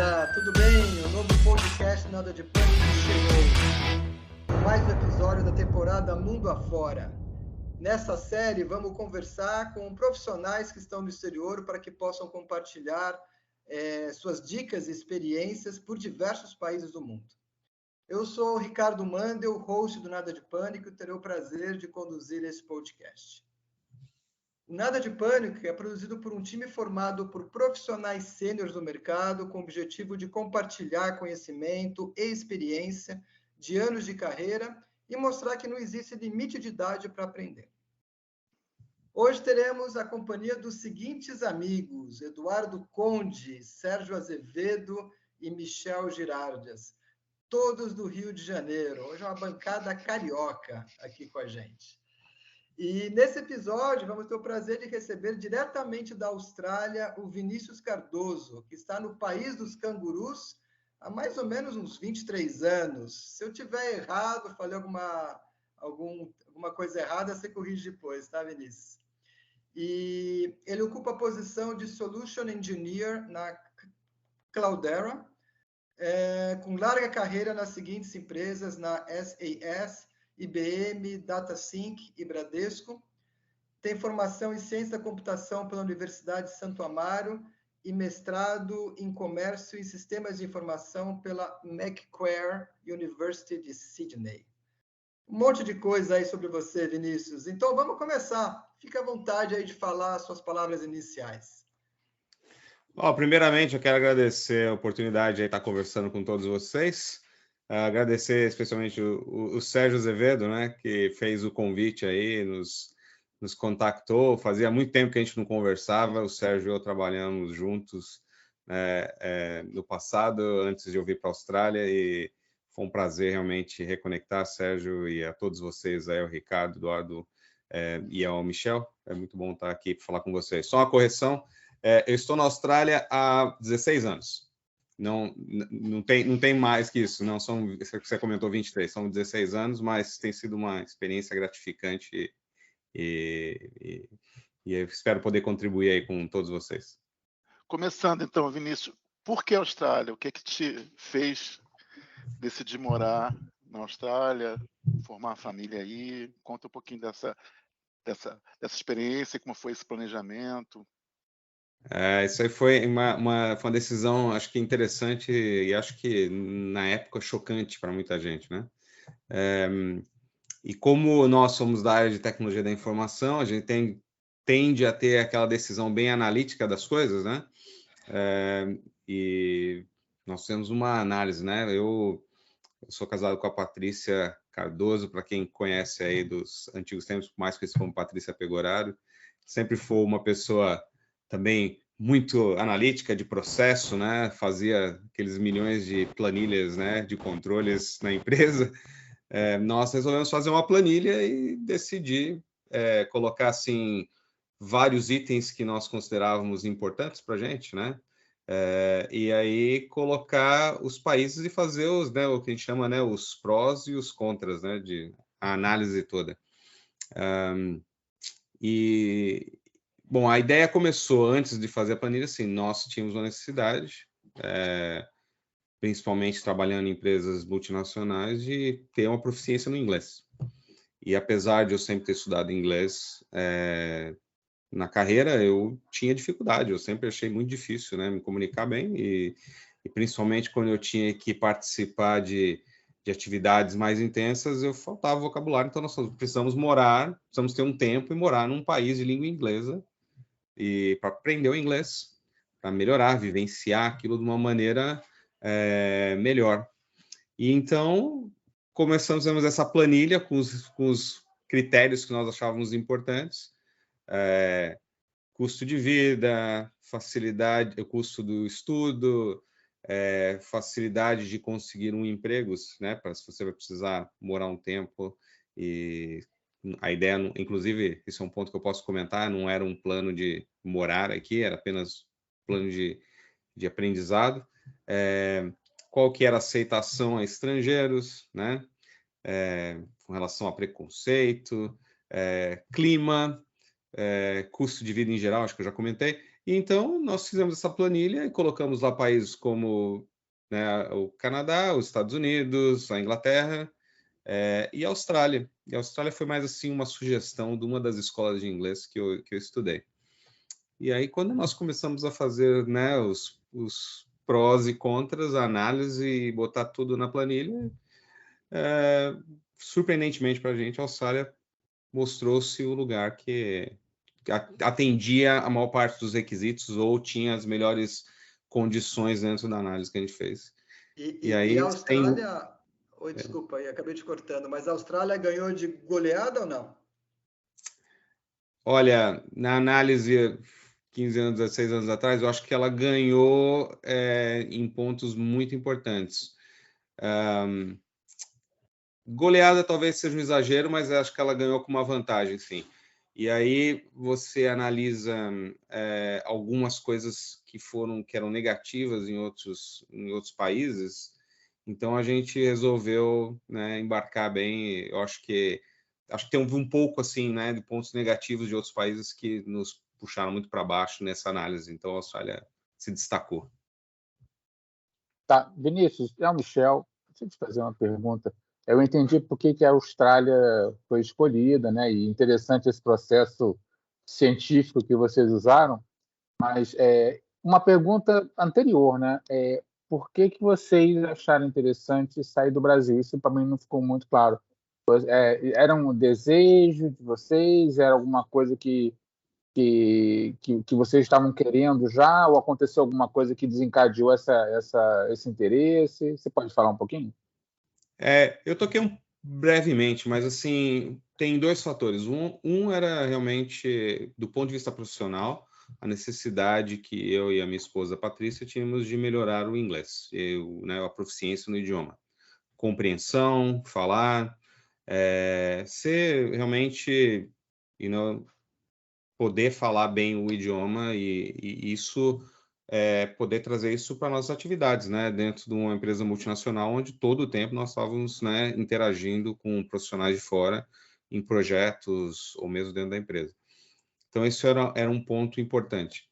moçada, tudo bem? O novo podcast Nada de Pânico chegou. Mais um episódio da temporada Mundo Afora. Nessa série, vamos conversar com profissionais que estão no exterior para que possam compartilhar suas dicas e experiências por diversos países do mundo. Eu sou o Ricardo Mandel, host do Nada de Pânico, e terei o prazer de conduzir esse podcast. O Nada de Pânico é produzido por um time formado por profissionais sêniores do mercado com o objetivo de compartilhar conhecimento e experiência de anos de carreira e mostrar que não existe limite de idade para aprender. Hoje teremos a companhia dos seguintes amigos: Eduardo Conde, Sérgio Azevedo e Michel Girardias, todos do Rio de Janeiro. Hoje é uma bancada carioca aqui com a gente. E nesse episódio vamos ter o prazer de receber diretamente da Austrália o Vinícius Cardoso, que está no país dos cangurus há mais ou menos uns 23 anos. Se eu tiver errado, falei alguma coisa errada, você corrige depois, tá, Vinícius? E ele ocupa a posição de Solution Engineer na Cloudera, com larga carreira nas seguintes empresas, na SAS, IBM, DataSync e Bradesco. Tem formação em Ciência da Computação pela Universidade de Santo Amaro e mestrado em Comércio e Sistemas de Informação pela Macquarie University de Sydney. Um monte de coisa aí sobre você, Vinícius. Então, vamos começar. Fique à vontade aí de falar as suas palavras iniciais. Primeiramente, eu quero agradecer a oportunidade de estar conversando com todos vocês. Agradecer especialmente o Sérgio Azevedo, né, que fez o convite aí, nos contactou. Fazia muito tempo que a gente não conversava. O Sérgio e eu trabalhamos juntos no passado, antes de eu vir para a Austrália, e foi um prazer realmente reconectar, Sérgio, e a todos vocês, aí, ao Ricardo, Eduardo e ao Michel. É muito bom estar aqui para falar com vocês. Só uma correção, eu estou na Austrália há 16 anos. Não tem mais que isso. Não são, você comentou 23, são 16 anos, mas tem sido uma experiência gratificante e eu espero poder contribuir aí com todos vocês. Começando então, Vinícius, por que Austrália? O que te fez decidir morar na Austrália, formar uma família aí? Conta um pouquinho dessa experiência, como foi esse planejamento. Isso aí foi uma decisão, acho que interessante e acho que na época chocante para muita gente, né? E como nós somos da área de tecnologia da informação, a gente tende a ter aquela decisão bem analítica das coisas, né? E nós temos uma análise, né? Eu sou casado com a Patrícia Cardoso, para quem conhece aí dos antigos tempos, mais conhecido como Patrícia Pegoraro. Sempre foi uma pessoa também muito analítica de processo, né? Fazia aqueles milhões de planilhas, né? De controles na empresa. Nós resolvemos fazer uma planilha e decidir colocar assim vários itens que nós considerávamos importantes para a gente, né? E aí colocar os países e fazer o que a gente chama, né, os prós e os contras, né, de a análise toda. Bom, a ideia começou antes de fazer a planilha, assim, nós tínhamos uma necessidade, principalmente trabalhando em empresas multinacionais, de ter uma proficiência no inglês. E apesar de eu sempre ter estudado inglês na carreira, eu tinha dificuldade, eu sempre achei muito difícil, né, me comunicar bem, e principalmente quando eu tinha que participar de atividades mais intensas, eu faltava vocabulário, então nós precisamos ter um tempo e morar num país de língua inglesa, e para aprender o inglês, para melhorar, vivenciar aquilo de uma maneira melhor. E então começamos a fazer essa planilha com os critérios que nós achávamos importantes: custo de vida, facilidade, o custo do estudo, facilidade de conseguir um emprego, né, para se você vai precisar morar um tempo. E a ideia, inclusive, isso é um ponto que eu posso comentar, não era um plano de morar aqui, era apenas plano de aprendizado. Qual que era a aceitação a estrangeiros, né? Com relação a preconceito, clima, custo de vida em geral, acho que eu já comentei. E então nós fizemos essa planilha e colocamos lá países como, né, o Canadá, os Estados Unidos, a Inglaterra, e a Austrália. E a Austrália foi mais assim uma sugestão de uma das escolas de inglês que eu estudei. E aí, quando nós começamos a fazer, né, os prós e contras, a análise e botar tudo na planilha, surpreendentemente para a gente, a Austrália mostrou-se o lugar que atendia a maior parte dos requisitos ou tinha as melhores condições dentro da análise que a gente fez. E E a aí, Austrália... Oi, desculpa, aí acabei te cortando, mas a Austrália ganhou de goleada ou não? olha, na análise 15 anos, 16 anos atrás, eu acho que ela ganhou em pontos muito importantes. Goleada talvez seja um exagero, mas acho que ela ganhou com uma vantagem, sim. E aí você analisa algumas coisas que eram negativas em outros países. Então a gente resolveu, né, embarcar bem. Eu acho que tem um pouco assim, né, de pontos negativos de outros países que nos puxaram muito para baixo nessa análise. Então a Austrália se destacou. Tá, Vinícius, é o Michel. Deixa eu te fazer uma pergunta. Eu entendi por que a Austrália foi escolhida, né? E interessante esse processo científico que vocês usaram. Mas uma pergunta anterior, né? Por que vocês acharam interessante sair do Brasil? Isso para mim não ficou muito claro. Era um desejo de vocês? Era alguma coisa que vocês estavam querendo já? Ou aconteceu alguma coisa que desencadeou esse interesse? Você pode falar um pouquinho? Eu toquei brevemente, mas assim, tem dois fatores. Um era realmente, do ponto de vista profissional, a necessidade que eu e a minha esposa Patrícia tínhamos de melhorar o inglês, né, a proficiência no idioma. Compreensão, falar, ser realmente, poder falar bem o idioma e isso, poder trazer isso para nossas atividades, né? Dentro de uma empresa multinacional, onde todo o tempo nós estávamos, né, interagindo com profissionais de fora em projetos ou mesmo dentro da empresa. Então, isso era um ponto importante.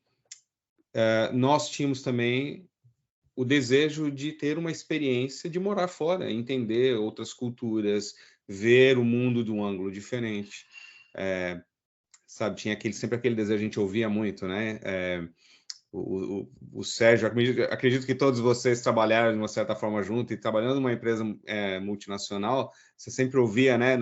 Nós tínhamos também o desejo de ter uma experiência de morar fora, entender outras culturas, ver o mundo de um ângulo diferente. Sabe, tinha sempre aquele desejo, a gente ouvia muito, né? O Sérgio, acredito que todos vocês trabalharam de uma certa forma junto, e trabalhando numa empresa multinacional, você sempre ouvia, né,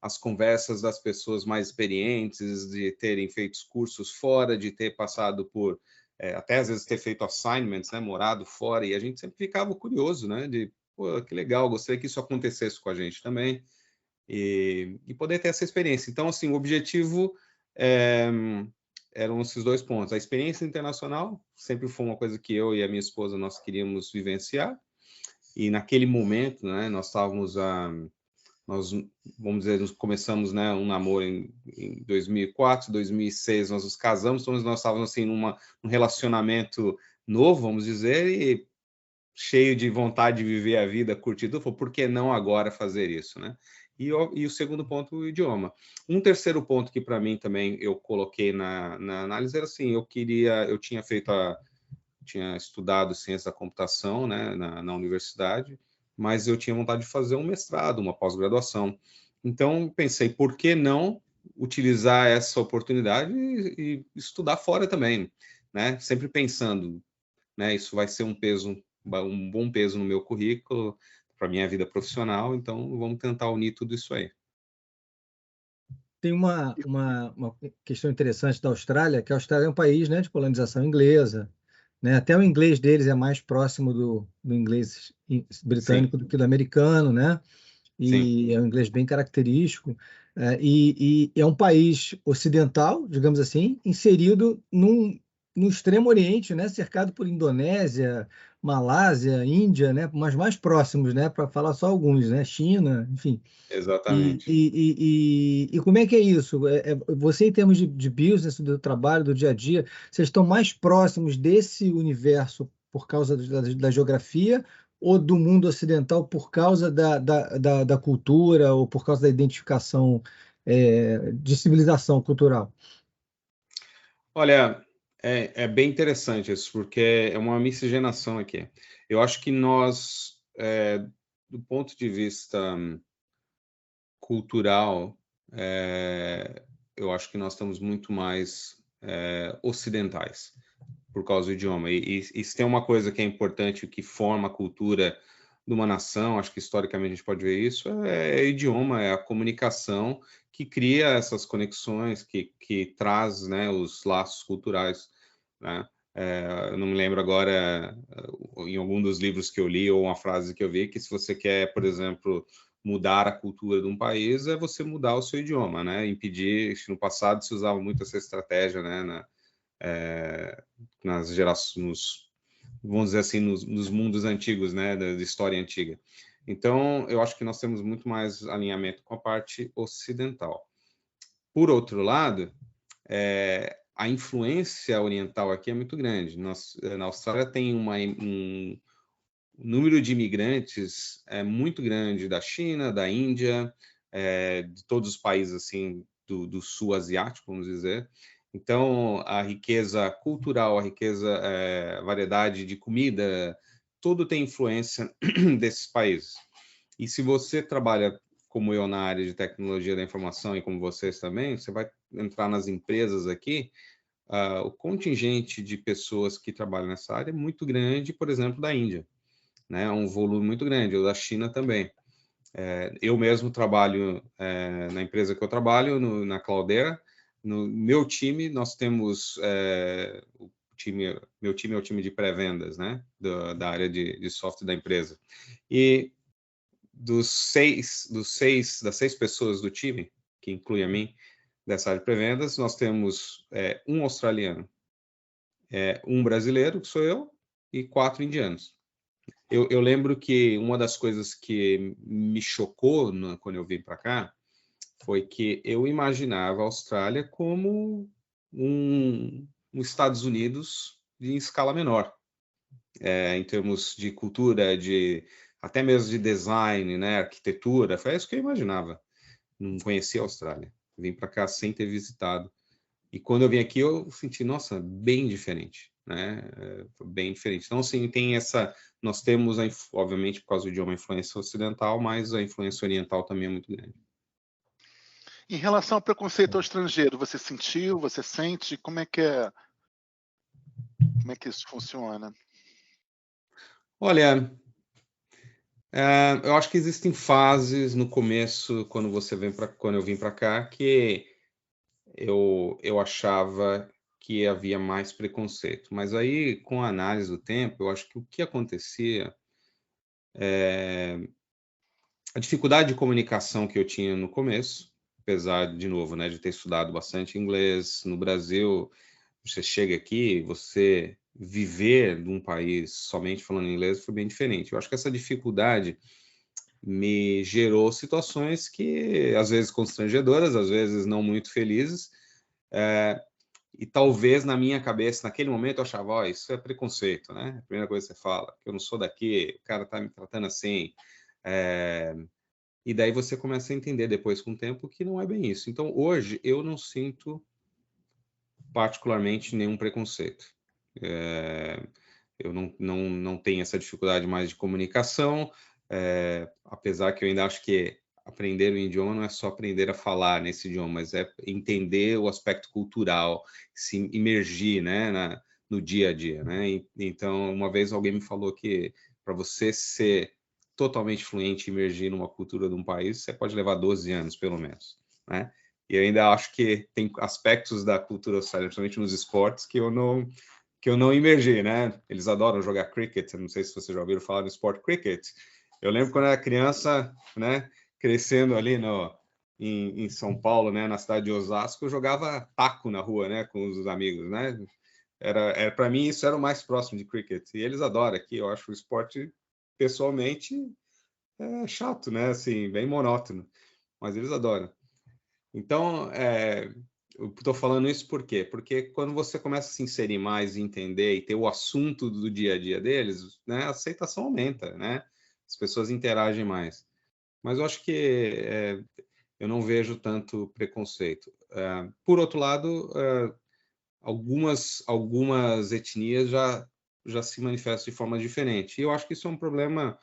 as conversas das pessoas mais experientes, de terem feito cursos fora, de ter passado por, até às vezes ter feito assignments, né, morado fora, e a gente sempre ficava curioso, né, de, pô, que legal, gostaria que isso acontecesse com a gente também, e poder ter essa experiência. Então, assim, o objetivo eram esses dois pontos. A experiência internacional sempre foi uma coisa que eu e a minha esposa nós queríamos vivenciar, e naquele momento, né, nós estávamos nós, vamos dizer, nós começamos, né, um namoro em 2004, 2006 nós nos casamos, então nós estávamos assim num relacionamento novo, vamos dizer, e cheio de vontade de viver a vida, curtir tudo. Falei, por que não agora fazer isso, né? E o segundo ponto, o idioma. Um terceiro ponto que para mim também eu coloquei na análise era assim, tinha estudado ciência da computação, né, na universidade, mas eu tinha vontade de fazer um mestrado, uma pós-graduação. Então pensei, por que não utilizar essa oportunidade e estudar fora também, né? Sempre pensando, né, isso vai ser um bom peso no meu currículo, para minha vida profissional, então vamos tentar unir tudo isso aí. Tem uma questão interessante da Austrália, que a Austrália é um país, né, de colonização inglesa, né? Até o inglês deles é mais próximo do inglês britânico do que do americano, né? E sim, é um inglês bem característico, e é um país ocidental, digamos assim, inserido no Extremo Oriente, né, cercado por Indonésia, Malásia, Índia, né, mas mais próximos, né, para falar só alguns, né, China, enfim. Exatamente. E como é que é isso? Você, em termos de business, do trabalho, do dia a dia, vocês estão mais próximos desse universo por causa da geografia ou do mundo ocidental por causa da cultura ou por causa da identificação de civilização cultural? Olha, É bem interessante isso, porque é uma miscigenação aqui. Eu acho que nós, do ponto de vista cultural, eu acho que nós estamos muito mais ocidentais por causa do idioma. E se tem uma coisa que é importante, que forma a cultura de uma nação, acho que historicamente a gente pode ver isso, é idioma, é a comunicação que cria essas conexões, que traz, né, os laços culturais, né? Eu não me lembro agora, em algum dos livros que eu li, ou uma frase que eu vi, que se você quer, por exemplo, mudar a cultura de um país, é você mudar o seu idioma, né? Impedir, no passado se usava muito essa estratégia, né? Nas gerações, vamos dizer assim, nos mundos antigos, né? Da história antiga. Então, eu acho que nós temos muito mais alinhamento com a parte ocidental. Por outro lado, a influência oriental aqui é muito grande. Na Austrália tem um número de imigrantes muito grande da China, da Índia, de todos os países assim do sul asiático, vamos dizer. Então, a riqueza cultural, a variedade de comida, tudo tem influência desses países. E se você trabalha como eu na área de tecnologia da informação e como vocês também, você vai entrar nas empresas aqui, o contingente de pessoas que trabalham nessa área é muito grande, por exemplo, da Índia, né? Um volume muito grande, ou da China também. Eu mesmo trabalho na empresa que eu trabalho, na Cloudera. No meu time, nós temos meu time é o time de pré-vendas, né? Da área de software da empresa. E das seis pessoas do time, que inclui a mim, dessa área de pré-vendas, nós temos um australiano, um brasileiro, que sou eu, e 4 indianos. Eu lembro que uma das coisas que me chocou quando eu vim para cá foi que eu imaginava a Austrália como um Estados Unidos em escala menor, em termos de cultura, até mesmo de design, né, arquitetura. Foi isso que eu imaginava. Não conhecia a Austrália. Vim para cá sem ter visitado. E quando eu vim aqui, eu senti, nossa, bem diferente, né? Bem diferente. Então, assim, tem essa... Nós temos, obviamente, por causa do idioma, a influência ocidental, mas a influência oriental também é muito grande. Em relação ao preconceito ao estrangeiro, você sentiu, você sente? Como é que isso funciona? Olha, eu acho que existem fases no começo, quando eu vim para cá, que eu achava que havia mais preconceito. Mas aí, com a análise do tempo, eu acho que o que acontecia a dificuldade de comunicação que eu tinha no começo, apesar, de novo, né, de ter estudado bastante inglês no Brasil, você chega aqui, você viver num país somente falando inglês foi bem diferente. Eu acho que essa dificuldade me gerou situações que, às vezes, constrangedoras, às vezes não muito felizes, e talvez na minha cabeça, naquele momento, eu achava, ó, isso é preconceito, né? A primeira coisa que você fala, que eu não sou daqui, o cara tá me tratando assim. E daí você começa a entender depois com o tempo que não é bem isso. Então, hoje, eu não sinto particularmente nenhum preconceito. Eu não tenho essa dificuldade mais de comunicação, apesar que eu ainda acho que aprender o idioma não é só aprender a falar nesse idioma, mas é entender o aspecto cultural, se imergir, né, no dia a dia, né? Então, uma vez alguém me falou que para você ser totalmente fluente e imergir numa cultura de um país, você pode levar 12 anos, pelo menos, né? E eu ainda acho que tem aspectos da cultura australiana, principalmente nos esportes, que eu não imergi, né? Eles adoram jogar cricket, não sei se vocês já ouviram falar do esporte cricket. Eu lembro quando eu era criança, né, crescendo ali em São Paulo, né, na cidade de Osasco, eu jogava taco na rua, né, com os amigos, né? Para mim isso era o mais próximo de cricket. E eles adoram aqui, eu acho o esporte pessoalmente chato, né, assim, bem monótono, mas eles adoram. Então, eu estou falando isso por quê? Porque quando você começa a se inserir mais e entender e ter o assunto do dia a dia deles, né, a aceitação aumenta, né? As pessoas interagem mais. Mas eu acho que eu não vejo tanto preconceito. Por outro lado, algumas etnias já se manifestam de forma diferente. E eu acho que isso é um problema,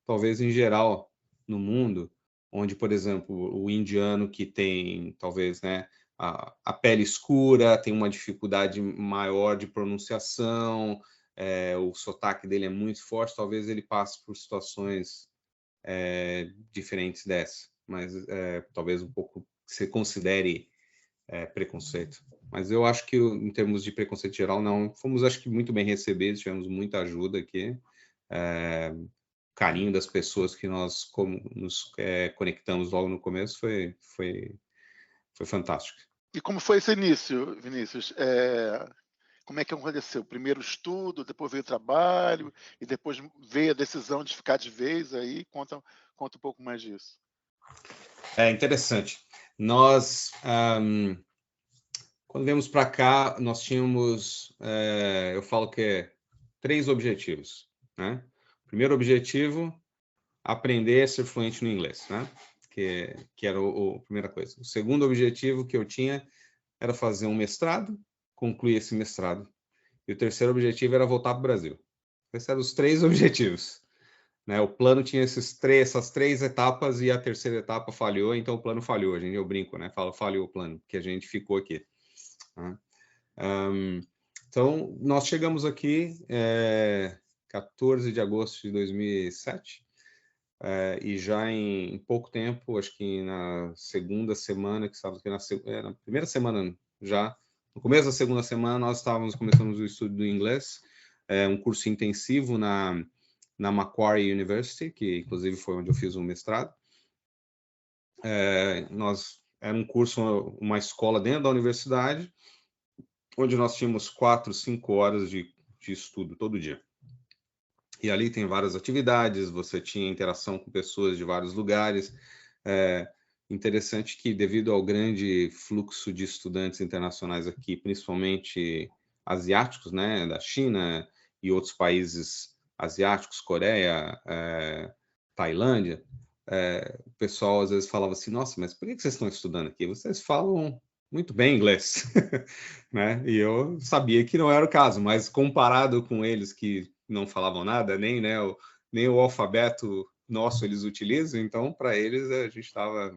talvez, em geral, no mundo, onde, por exemplo, o indiano que tem, talvez, né, a pele escura, tem uma dificuldade maior de pronunciação, o sotaque dele é muito forte, talvez ele passe por situações diferentes dessa, mas talvez um pouco que você considere preconceito. Mas eu acho que, em termos de preconceito geral, não. Fomos, acho que, muito bem recebidos, tivemos muita ajuda aqui. Carinho das pessoas que nós nos conectamos logo no começo foi fantástico. E como foi esse início, Vinícius? Como é que aconteceu? Primeiro estudo, depois veio o trabalho, e depois veio a decisão de ficar de vez aí? Conta um pouco mais disso. É interessante. Nós, quando viemos para cá, nós tínhamos, eu falo que 3 objetivos, né? Primeiro objetivo, aprender a ser fluente no inglês, né? Que era a primeira coisa. O segundo objetivo que eu tinha era fazer um mestrado, concluir esse mestrado. E o terceiro objetivo era voltar para o Brasil. Esses eram os 3 objetivos, né? O plano tinha essas 3 etapas e a terceira etapa falhou, então o plano falhou. Eu brinco, né? Falhou o plano, porque a gente ficou aqui. Né? Então, nós chegamos aqui 14 de agosto de 2007, e já em pouco tempo, acho que na segunda semana, que estávamos aqui na primeira semana já, no começo da segunda semana, nós começamos o estudo do inglês, um curso intensivo na Macquarie University, que inclusive foi onde eu fiz o mestrado. Era um curso, uma escola dentro da universidade, onde nós tínhamos 4, 5 horas de estudo todo dia. E ali tem várias atividades, você tinha interação com pessoas de vários lugares. Interessante que, devido ao grande fluxo de estudantes internacionais aqui, principalmente asiáticos, né, da China e outros países asiáticos, Coreia, Tailândia, o pessoal às vezes falava assim: nossa, mas por que vocês estão estudando aqui? Vocês falam muito bem inglês, né? E eu sabia que não era o caso, mas comparado com eles que não falavam nada, nem o alfabeto nosso eles utilizam, então para eles a gente estava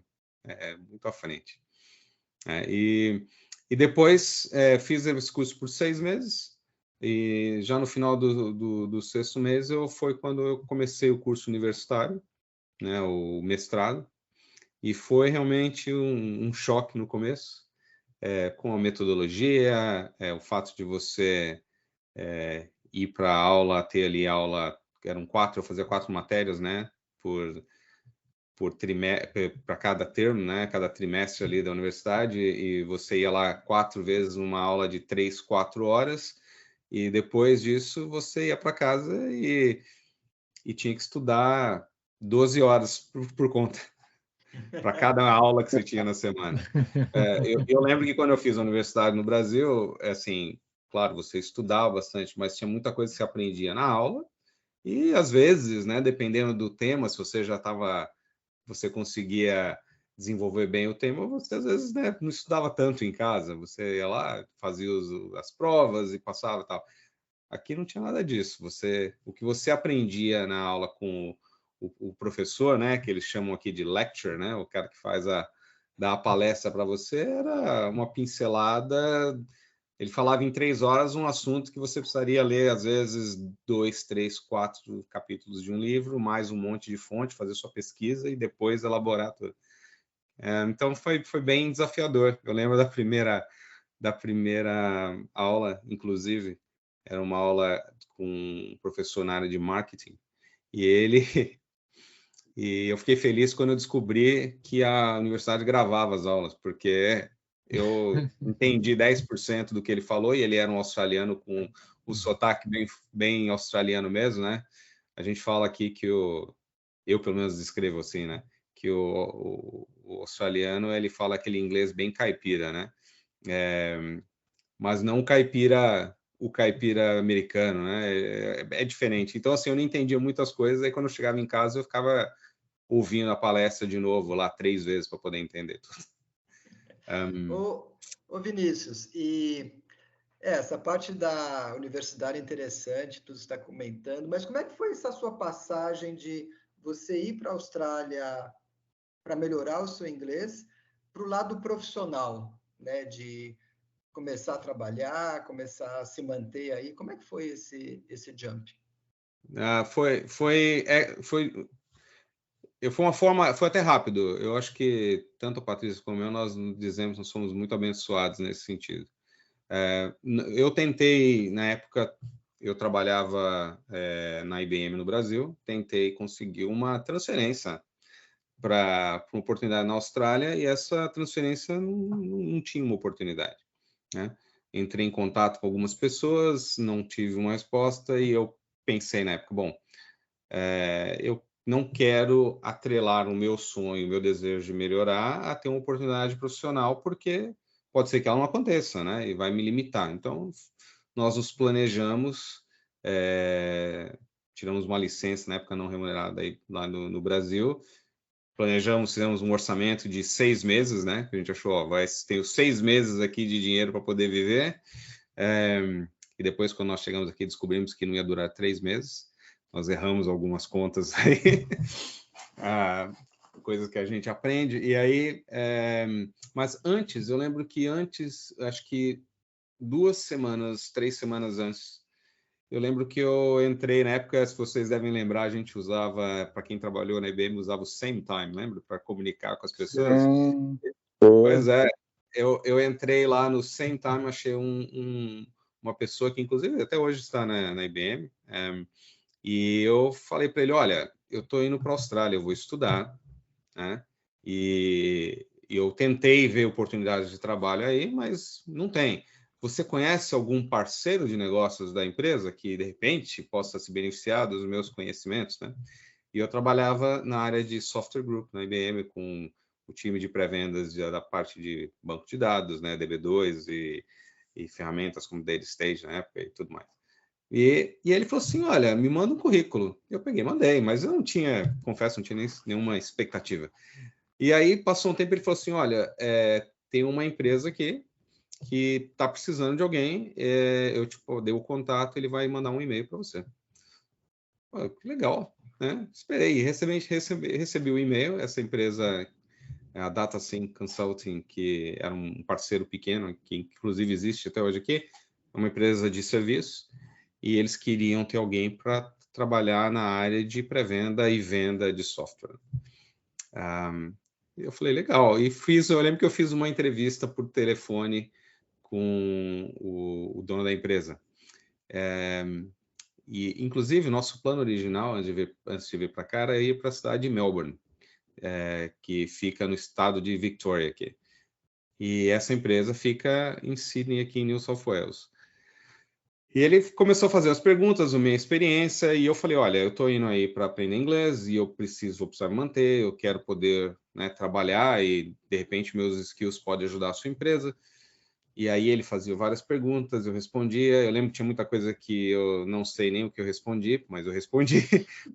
muito à frente. E depois fiz esse curso por 6 meses, e já no final do 6º mês foi quando eu comecei o curso universitário, né, o mestrado, e foi realmente um choque no começo, com a metodologia, o fato de você ir para a aula, ter ali aula, eram 4, eu fazia 4 matérias, né, para cada termo, né, cada trimestre ali da universidade, e você ia lá 4 vezes numa aula de 3, 4 horas, e depois disso você ia para casa e tinha que estudar 12 horas por conta, para cada aula que você tinha na semana. Eu lembro que quando eu fiz a universidade no Brasil, assim, claro, você estudava bastante, mas tinha muita coisa que você aprendia na aula, e às vezes, né, dependendo do tema, se você conseguia desenvolver bem o tema, você às vezes, né, não estudava tanto em casa, você ia lá, fazia as provas e passava e tal. Aqui não tinha nada disso. O que você aprendia na aula com o professor, né, que eles chamam aqui de lecture, né, o cara que dá a palestra para você, era uma pincelada. Ele falava em 3 horas um assunto que você precisaria ler, às vezes, 2, 3, 4 capítulos de um livro, mais um monte de fonte, fazer sua pesquisa e depois elaborar tudo. Então, foi bem desafiador. Eu lembro da primeira aula, inclusive, era uma aula com um professor na área de marketing, e eu fiquei feliz quando eu descobri que a universidade gravava as aulas, porque eu entendi 10% do que ele falou, e ele era um australiano com o sotaque bem australiano mesmo, né? A gente fala aqui que eu pelo menos descrevo assim, né? Que o australiano, ele fala aquele inglês bem caipira, né? Mas não o caipira americano, né? É diferente. Então, assim, eu não entendia muitas coisas, aí quando eu chegava em casa eu ficava ouvindo a palestra de novo lá 3 vezes para poder entender tudo. Ô Vinícius, e Essa parte da universidade é interessante, tu está comentando, mas como é que foi essa sua passagem de você ir para a Austrália para melhorar o seu inglês para o lado profissional, né? De começar a trabalhar, começar a se manter aí. Como é que foi esse jump? Foi uma forma, foi até rápido. Eu acho que tanto a Patrícia como eu, nós dizemos, nós somos muito abençoados nesse sentido. Eu tentei, na época, eu trabalhava na IBM no Brasil, tentei conseguir uma transferência para uma oportunidade na Austrália e essa transferência não tinha uma oportunidade, né? Entrei em contato com algumas pessoas, não tive uma resposta e eu pensei na época, bom, eu não quero atrelar o meu sonho, o meu desejo de melhorar a ter uma oportunidade profissional, porque pode ser que ela não aconteça, né? E vai me limitar. Então, nós nos planejamos, tiramos uma licença na época não remunerada aí, lá no Brasil, planejamos, fizemos um orçamento de 6 meses, né? Que a gente achou, tenho 6 meses aqui de dinheiro para poder viver. E depois, quando nós chegamos aqui, descobrimos que não ia durar 3 meses. Nós erramos algumas contas aí, coisas que a gente aprende. E aí, mas antes, eu lembro que antes, acho que 2 semanas, 3 semanas antes, eu lembro que eu entrei na época, se vocês devem lembrar, a gente usava, para quem trabalhou na IBM, usava o Same Time, lembra? Para comunicar com as pessoas. Sim. Pois é, eu entrei lá no Same Time, achei uma pessoa que, inclusive, até hoje está na IBM, e eu falei para ele, olha, eu estou indo para a Austrália, eu vou estudar, né? E eu tentei ver oportunidades de trabalho aí, mas não tem. Você conhece algum parceiro de negócios da empresa que, de repente, possa se beneficiar dos meus conhecimentos, né? E eu trabalhava na área de software group, na IBM, com o time de pré-vendas da parte de banco de dados, né? DB2 e ferramentas como Data Stage na época e tudo mais. E ele falou assim, olha, me manda um currículo. Eu peguei, mandei, mas eu não tinha, confesso, não tinha nenhuma expectativa. E aí, passou um tempo, ele falou assim, olha, tem uma empresa aqui que está precisando de alguém, eu dei o contato, ele vai mandar um e-mail para você. Pô, que legal, né? Esperei, recebi o e-mail, essa empresa, a DataSync Consulting, que era um parceiro pequeno, que inclusive existe até hoje aqui, é uma empresa de serviço, e eles queriam ter alguém para trabalhar na área de pré-venda e venda de software. Eu falei, legal, eu lembro que eu fiz uma entrevista por telefone com o dono da empresa. E, inclusive, o nosso plano original, antes de vir para cá, era ir para a cidade de Melbourne, que fica no estado de Victoria aqui. E essa empresa fica em Sydney, aqui em New South Wales. E ele começou a fazer as perguntas, a minha experiência, e eu falei, olha, eu estou indo aí para aprender inglês e vou precisar me manter, eu quero poder, né, trabalhar e, de repente, meus skills podem ajudar a sua empresa. E aí ele fazia várias perguntas, eu respondia. Eu lembro que tinha muita coisa que eu não sei nem o que eu respondi, mas eu respondi,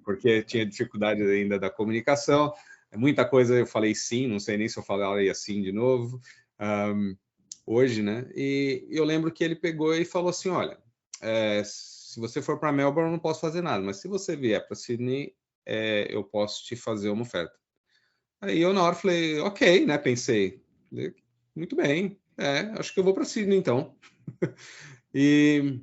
porque tinha dificuldade ainda da comunicação. Muita coisa eu falei sim, não sei nem se eu falaria sim de novo, hoje, né? E eu lembro que ele pegou e falou assim, olha, se você for para Melbourne, eu não posso fazer nada, mas se você vier para Sydney, eu posso te fazer uma oferta. Aí eu na hora falei, ok, né? Pensei, muito bem, acho que eu vou para Sydney então. E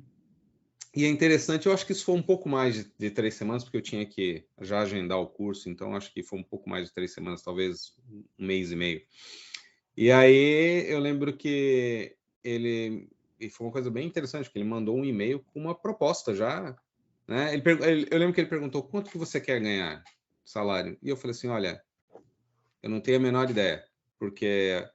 é interessante, eu acho que isso foi um pouco mais de 3 semanas, porque eu tinha que já agendar o curso, então acho que foi um pouco mais de 3 semanas, talvez 1 mês e meio. E aí eu lembro que e foi uma coisa bem interessante, porque ele mandou um e-mail com uma proposta já, né? Eu lembro que ele perguntou, quanto que você quer ganhar salário? E eu falei assim, olha, eu não tenho a menor ideia, porque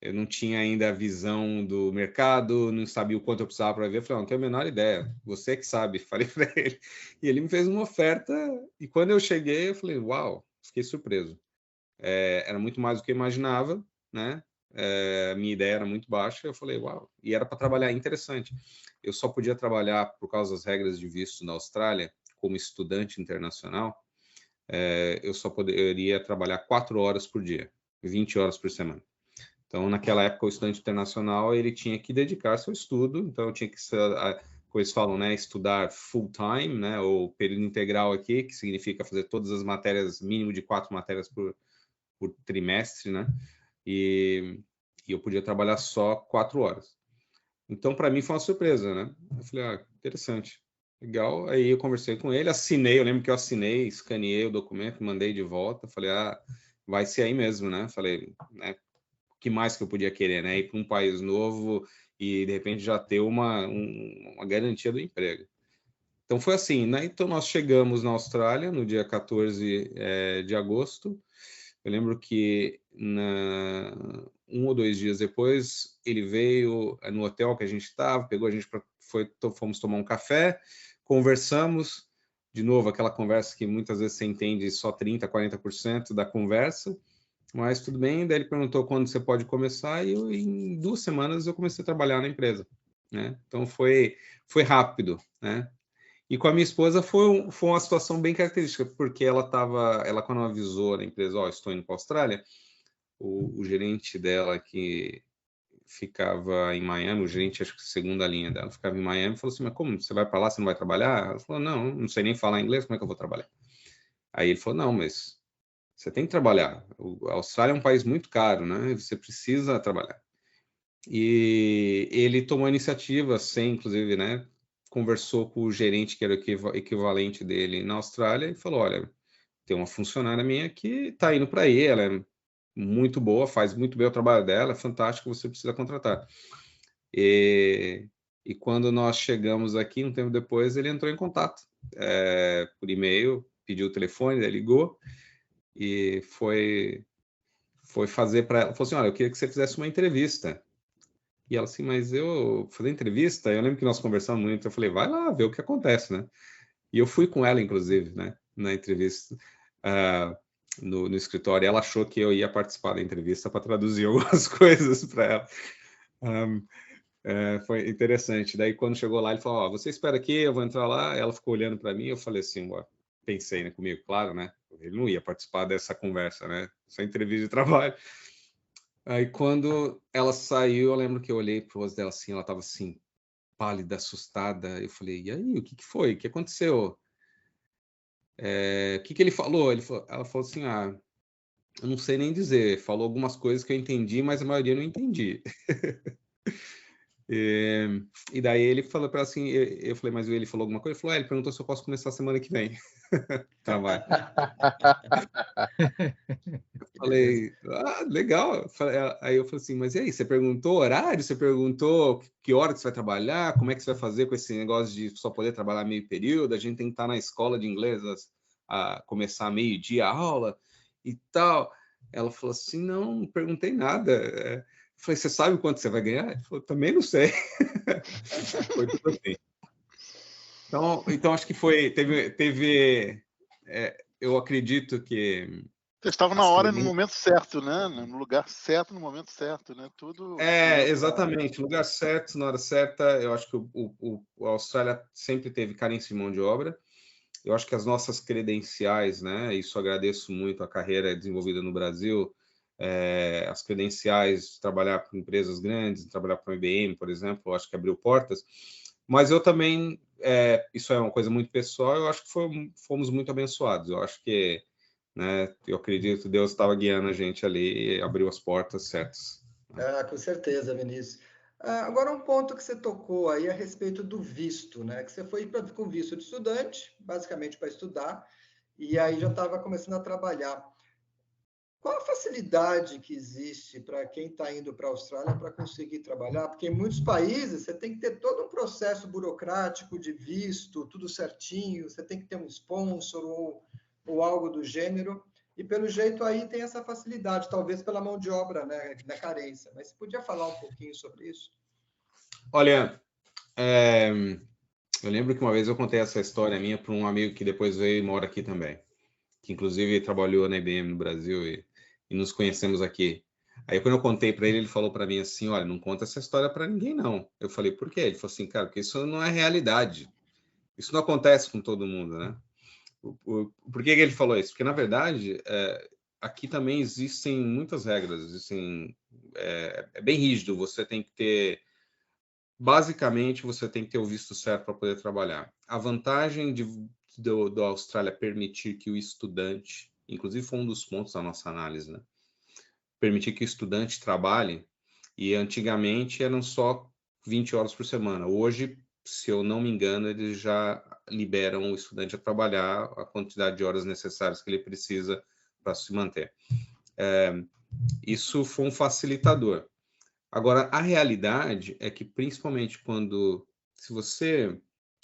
eu não tinha ainda a visão do mercado, não sabia o quanto eu precisava para ver. Eu falei, não tenho a menor ideia, você que sabe. Falei para ele. E ele me fez uma oferta, e quando eu cheguei, eu falei, uau, fiquei surpreso. Era muito mais do que eu imaginava, né? A minha ideia era muito baixa, eu falei, uau. E era para trabalhar, interessante. Eu só podia trabalhar, por causa das regras de visto na Austrália, como estudante internacional, eu só poderia trabalhar 4 horas por dia, 20 horas por semana. Então, naquela época, o estudante internacional ele tinha que dedicar-se ao estudo, então eu tinha que, como eles falam, né, estudar full time, né, ou período integral aqui, que significa fazer todas as matérias, mínimo de 4 matérias por trimestre, né, e eu podia trabalhar só 4 horas. Então, para mim, foi uma surpresa, né? Eu falei, interessante, legal. Aí eu conversei com ele, assinei, eu lembro que eu assinei, escaneei o documento, mandei de volta, falei, vai ser aí mesmo, né? Falei, né, o que mais que eu podia querer, né? Ir para um país novo e, de repente, já ter uma garantia do emprego. Então, foi assim, né? Então, nós chegamos na Austrália no dia 14 de agosto. Eu lembro que 1 ou 2 dias depois, ele veio no hotel que a gente estava, pegou a gente, fomos tomar um café, conversamos, de novo, aquela conversa que muitas vezes você entende só 30%, 40% da conversa, mas tudo bem. Daí ele perguntou quando você pode começar, e em 2 semanas eu comecei a trabalhar na empresa, né? Então foi rápido, né? E com a minha esposa foi uma situação bem característica, porque ela quando avisou na empresa, estou indo para a Austrália, o gerente dela, que ficava em Miami, o gerente, acho que segunda linha dela, ficava em Miami, falou assim, mas como, você vai para lá, você não vai trabalhar? Ela falou, não sei nem falar inglês, como é que eu vou trabalhar? Aí ele falou, não, mas você tem que trabalhar. A Austrália é um país muito caro, né? Você precisa trabalhar. E ele tomou a iniciativa, inclusive, né? Conversou com o gerente, que era o equivalente dele na Austrália, e falou, olha, tem uma funcionária minha que está indo para aí, ela é muito boa, faz muito bem o trabalho dela, é fantástico, você precisa contratar. E quando nós chegamos aqui, um tempo depois, ele entrou em contato por e-mail, pediu o telefone, ele ligou e foi fazer para ela, falou assim, olha, eu queria que você fizesse uma entrevista. E ela assim, mas eu fazer entrevista? Eu lembro que nós conversamos muito, eu falei, vai lá ver o que acontece, né? E eu fui com ela, inclusive, né, na entrevista, no escritório. Ela achou que eu ia participar da entrevista para traduzir algumas coisas para ela. Foi interessante. Daí, quando chegou lá, ele falou, você espera aqui, eu vou entrar lá. Ela ficou olhando para mim, eu falei assim, pensei, né, comigo, claro, né? Ele não ia participar dessa conversa, né? Essa entrevista de trabalho. Aí, quando ela saiu, eu lembro que eu olhei para o rosto dela assim, ela estava assim, pálida, assustada. Eu falei, e aí, o que foi? O que aconteceu? O que ele falou? Ela falou assim, eu não sei nem dizer. Falou algumas coisas que eu entendi, mas a maioria eu não entendi. E daí ele falou para ela assim, eu falei, mas ele falou alguma coisa? Ele falou, ele perguntou se eu posso começar semana que vem. Trabalho. Eu falei, legal. Aí eu falei assim, mas e aí, você perguntou horário? Você perguntou que hora que você vai trabalhar? Como é que você vai fazer com esse negócio de só poder trabalhar meio período? A gente tem que estar na escola de inglês a começar meio-dia a aula e tal. Ela falou assim, não perguntei nada. Eu falei, você sabe quanto você vai ganhar? Ele falou, também não sei. Foi tudo assim. Então acho que teve eu acredito que Você estava na hora, no momento certo, né? No lugar certo, no momento certo, né? Tudo. Exatamente, no lugar certo, na hora certa. Eu acho que a Austrália sempre teve carência de mão de obra. Eu acho que as nossas credenciais, né? Isso agradeço muito a carreira desenvolvida no Brasil, as credenciais de trabalhar com empresas grandes, trabalhar com a IBM, por exemplo, eu acho que abriu portas. Mas eu também, isso é uma coisa muito pessoal, eu acho que fomos muito abençoados. Eu acho que, né, eu acredito que Deus estava guiando a gente ali e abriu as portas certas. Com certeza, Vinícius. Agora, um ponto que você tocou aí a respeito do visto, né? Que você foi com visto de estudante, basicamente para estudar, e aí já estava começando a trabalhar. Qual a facilidade que existe para quem está indo para a Austrália para conseguir trabalhar? Porque em muitos países você tem que ter todo um processo burocrático de visto, tudo certinho, você tem que ter um sponsor ou algo do gênero, e pelo jeito aí tem essa facilidade, talvez pela mão de obra, né, da carência. Mas você podia falar um pouquinho sobre isso? Olha, eu lembro que uma vez eu contei essa história minha para um amigo que depois veio e mora aqui também, que inclusive trabalhou na IBM no Brasil e nos conhecemos aqui. Aí quando eu contei para ele, ele falou para mim assim, olha, não conta essa história para ninguém não. Eu falei, por quê? Ele falou assim, cara, porque isso não é realidade. Isso não acontece com todo mundo, né? Por que ele falou isso? Porque, na verdade, aqui também existem muitas regras, existem é bem rígido. Você tem que ter, basicamente, você tem que ter o visto certo para poder trabalhar. A vantagem da Austrália permitir que o estudante, inclusive foi um dos pontos da nossa análise, né? Permitir que o estudante trabalhe, e antigamente eram só 20 horas por semana. Hoje, se eu não me engano, eles já liberam o estudante a trabalhar a quantidade de horas necessárias que ele precisa para se manter. Isso foi um facilitador. Agora, a realidade é que, principalmente quando...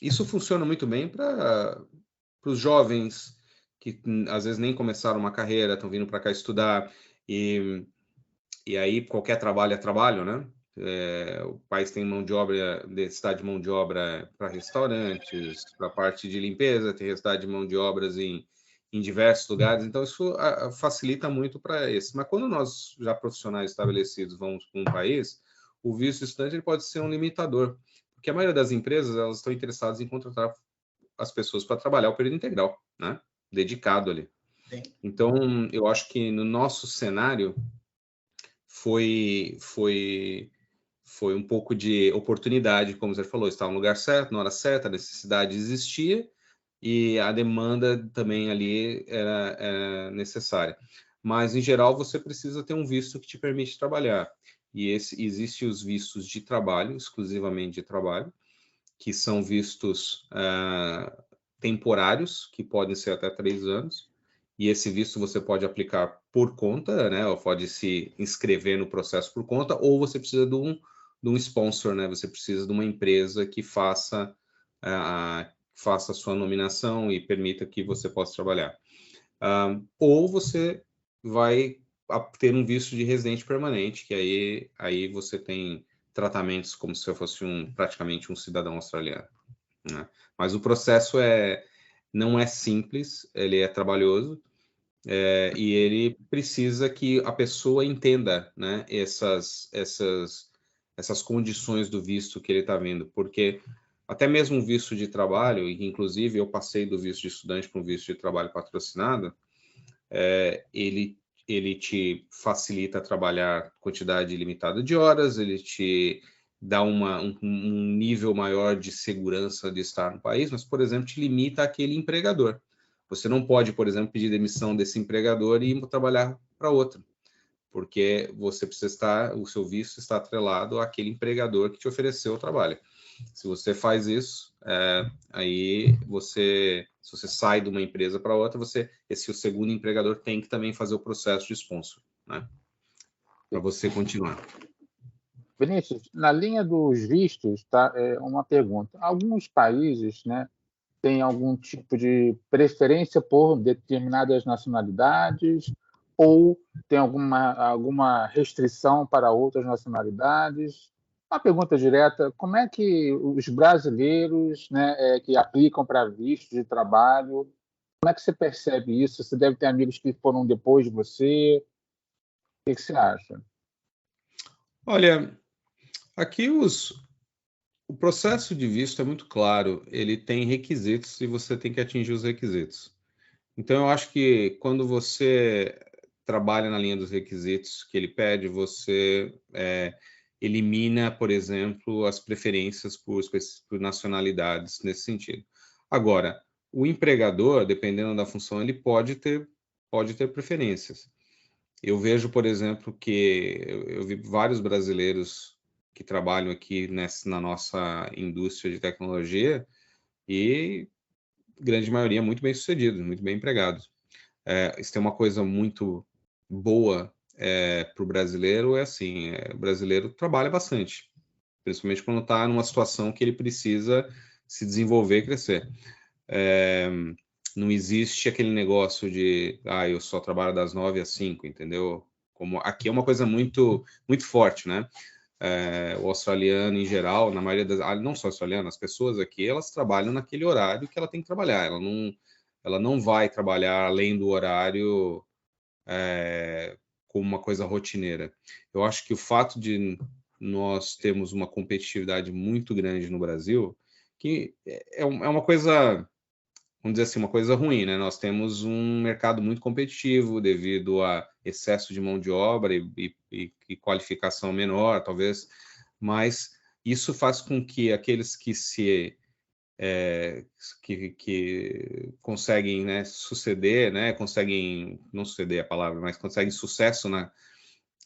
Isso funciona muito bem para os jovens que às vezes nem começaram uma carreira, estão vindo para cá estudar, e aí qualquer trabalho é trabalho, né? O país tem mão de obra, necessidade de mão de obra para restaurantes, para a parte de limpeza, tem necessidade de mão de obras em diversos lugares, então isso facilita muito para esse. Mas quando nós, já profissionais estabelecidos, vamos para um país, o visto de estudante ele pode ser um limitador, porque a maioria das empresas elas estão interessadas em contratar as pessoas para trabalhar o período integral, né? Dedicado ali. Sim. Então, eu acho que no nosso cenário foi um pouco de oportunidade, como você falou, estava no lugar certo, na hora certa, a necessidade existia e a demanda também ali era necessária. Mas, em geral, você precisa ter um visto que te permite trabalhar. E existem os vistos de trabalho, exclusivamente de trabalho, que são vistos temporários, que podem ser até 3 anos. E esse visto você pode aplicar por conta, né? Ou pode se inscrever no processo por conta, ou você precisa de um sponsor, né? Você precisa de uma empresa que faça a sua nominação e permita que você possa trabalhar. Ou você vai ter um visto de residente permanente, que aí você tem tratamentos como se eu fosse praticamente um cidadão australiano, né? Mas o processo não é simples, ele é trabalhoso, e ele precisa que a pessoa entenda, né, essas condições do visto que ele está vendo, porque até mesmo o visto de trabalho, e inclusive eu passei do visto de estudante para um visto de trabalho patrocinado, ele te facilita trabalhar quantidade limitada de horas, ele te dá um nível maior de segurança de estar no país, mas, por exemplo, te limita àquele empregador. Você não pode, por exemplo, pedir demissão desse empregador e ir trabalhar para outro, porque você precisa o seu visto está atrelado àquele empregador que te ofereceu o trabalho. Se você faz isso, aí se você sai de uma empresa para outra, o segundo empregador tem que também fazer o processo de sponsor, né? Para você continuar. Vinícius, na linha dos vistos, tá? Uma pergunta. Alguns países, né, têm algum tipo de preferência por determinadas nacionalidades ou tem alguma restrição para outras nacionalidades? Uma pergunta direta: como é que os brasileiros, né, que aplicam para visto de trabalho, como é que você percebe isso? Você deve ter amigos que foram depois de você. O que você acha? Olha, aqui o processo de visto é muito claro, ele tem requisitos e você tem que atingir os requisitos. Então, eu acho que quando você trabalha na linha dos requisitos que ele pede, você elimina, por exemplo, as preferências por nacionalidades nesse sentido. Agora, o empregador, dependendo da função, ele pode ter preferências. Eu vejo, por exemplo, que eu vi vários brasileiros que trabalham aqui na nossa indústria de tecnologia e grande maioria muito bem sucedidos, muito bem empregados. Isso tem uma coisa muito boa para o brasileiro, assim, o brasileiro trabalha bastante, principalmente quando está numa situação que ele precisa se desenvolver e crescer. Não existe aquele negócio de, eu só trabalho das 9 às 5, entendeu? Como aqui é uma coisa muito, muito forte, né? O australiano em geral, na maioria não só australiano, as pessoas aqui, elas trabalham naquele horário que ela tem que trabalhar. Ela não vai trabalhar além do horário como uma coisa rotineira. Eu acho que o fato de nós termos uma competitividade muito grande no Brasil, que é uma coisa vamos dizer assim, uma coisa ruim, né? Nós temos um mercado muito competitivo devido a excesso de mão de obra e qualificação menor, talvez, mas isso faz com que aqueles que conseguem, né, suceder, né, conseguem, não suceder a palavra, mas conseguem sucesso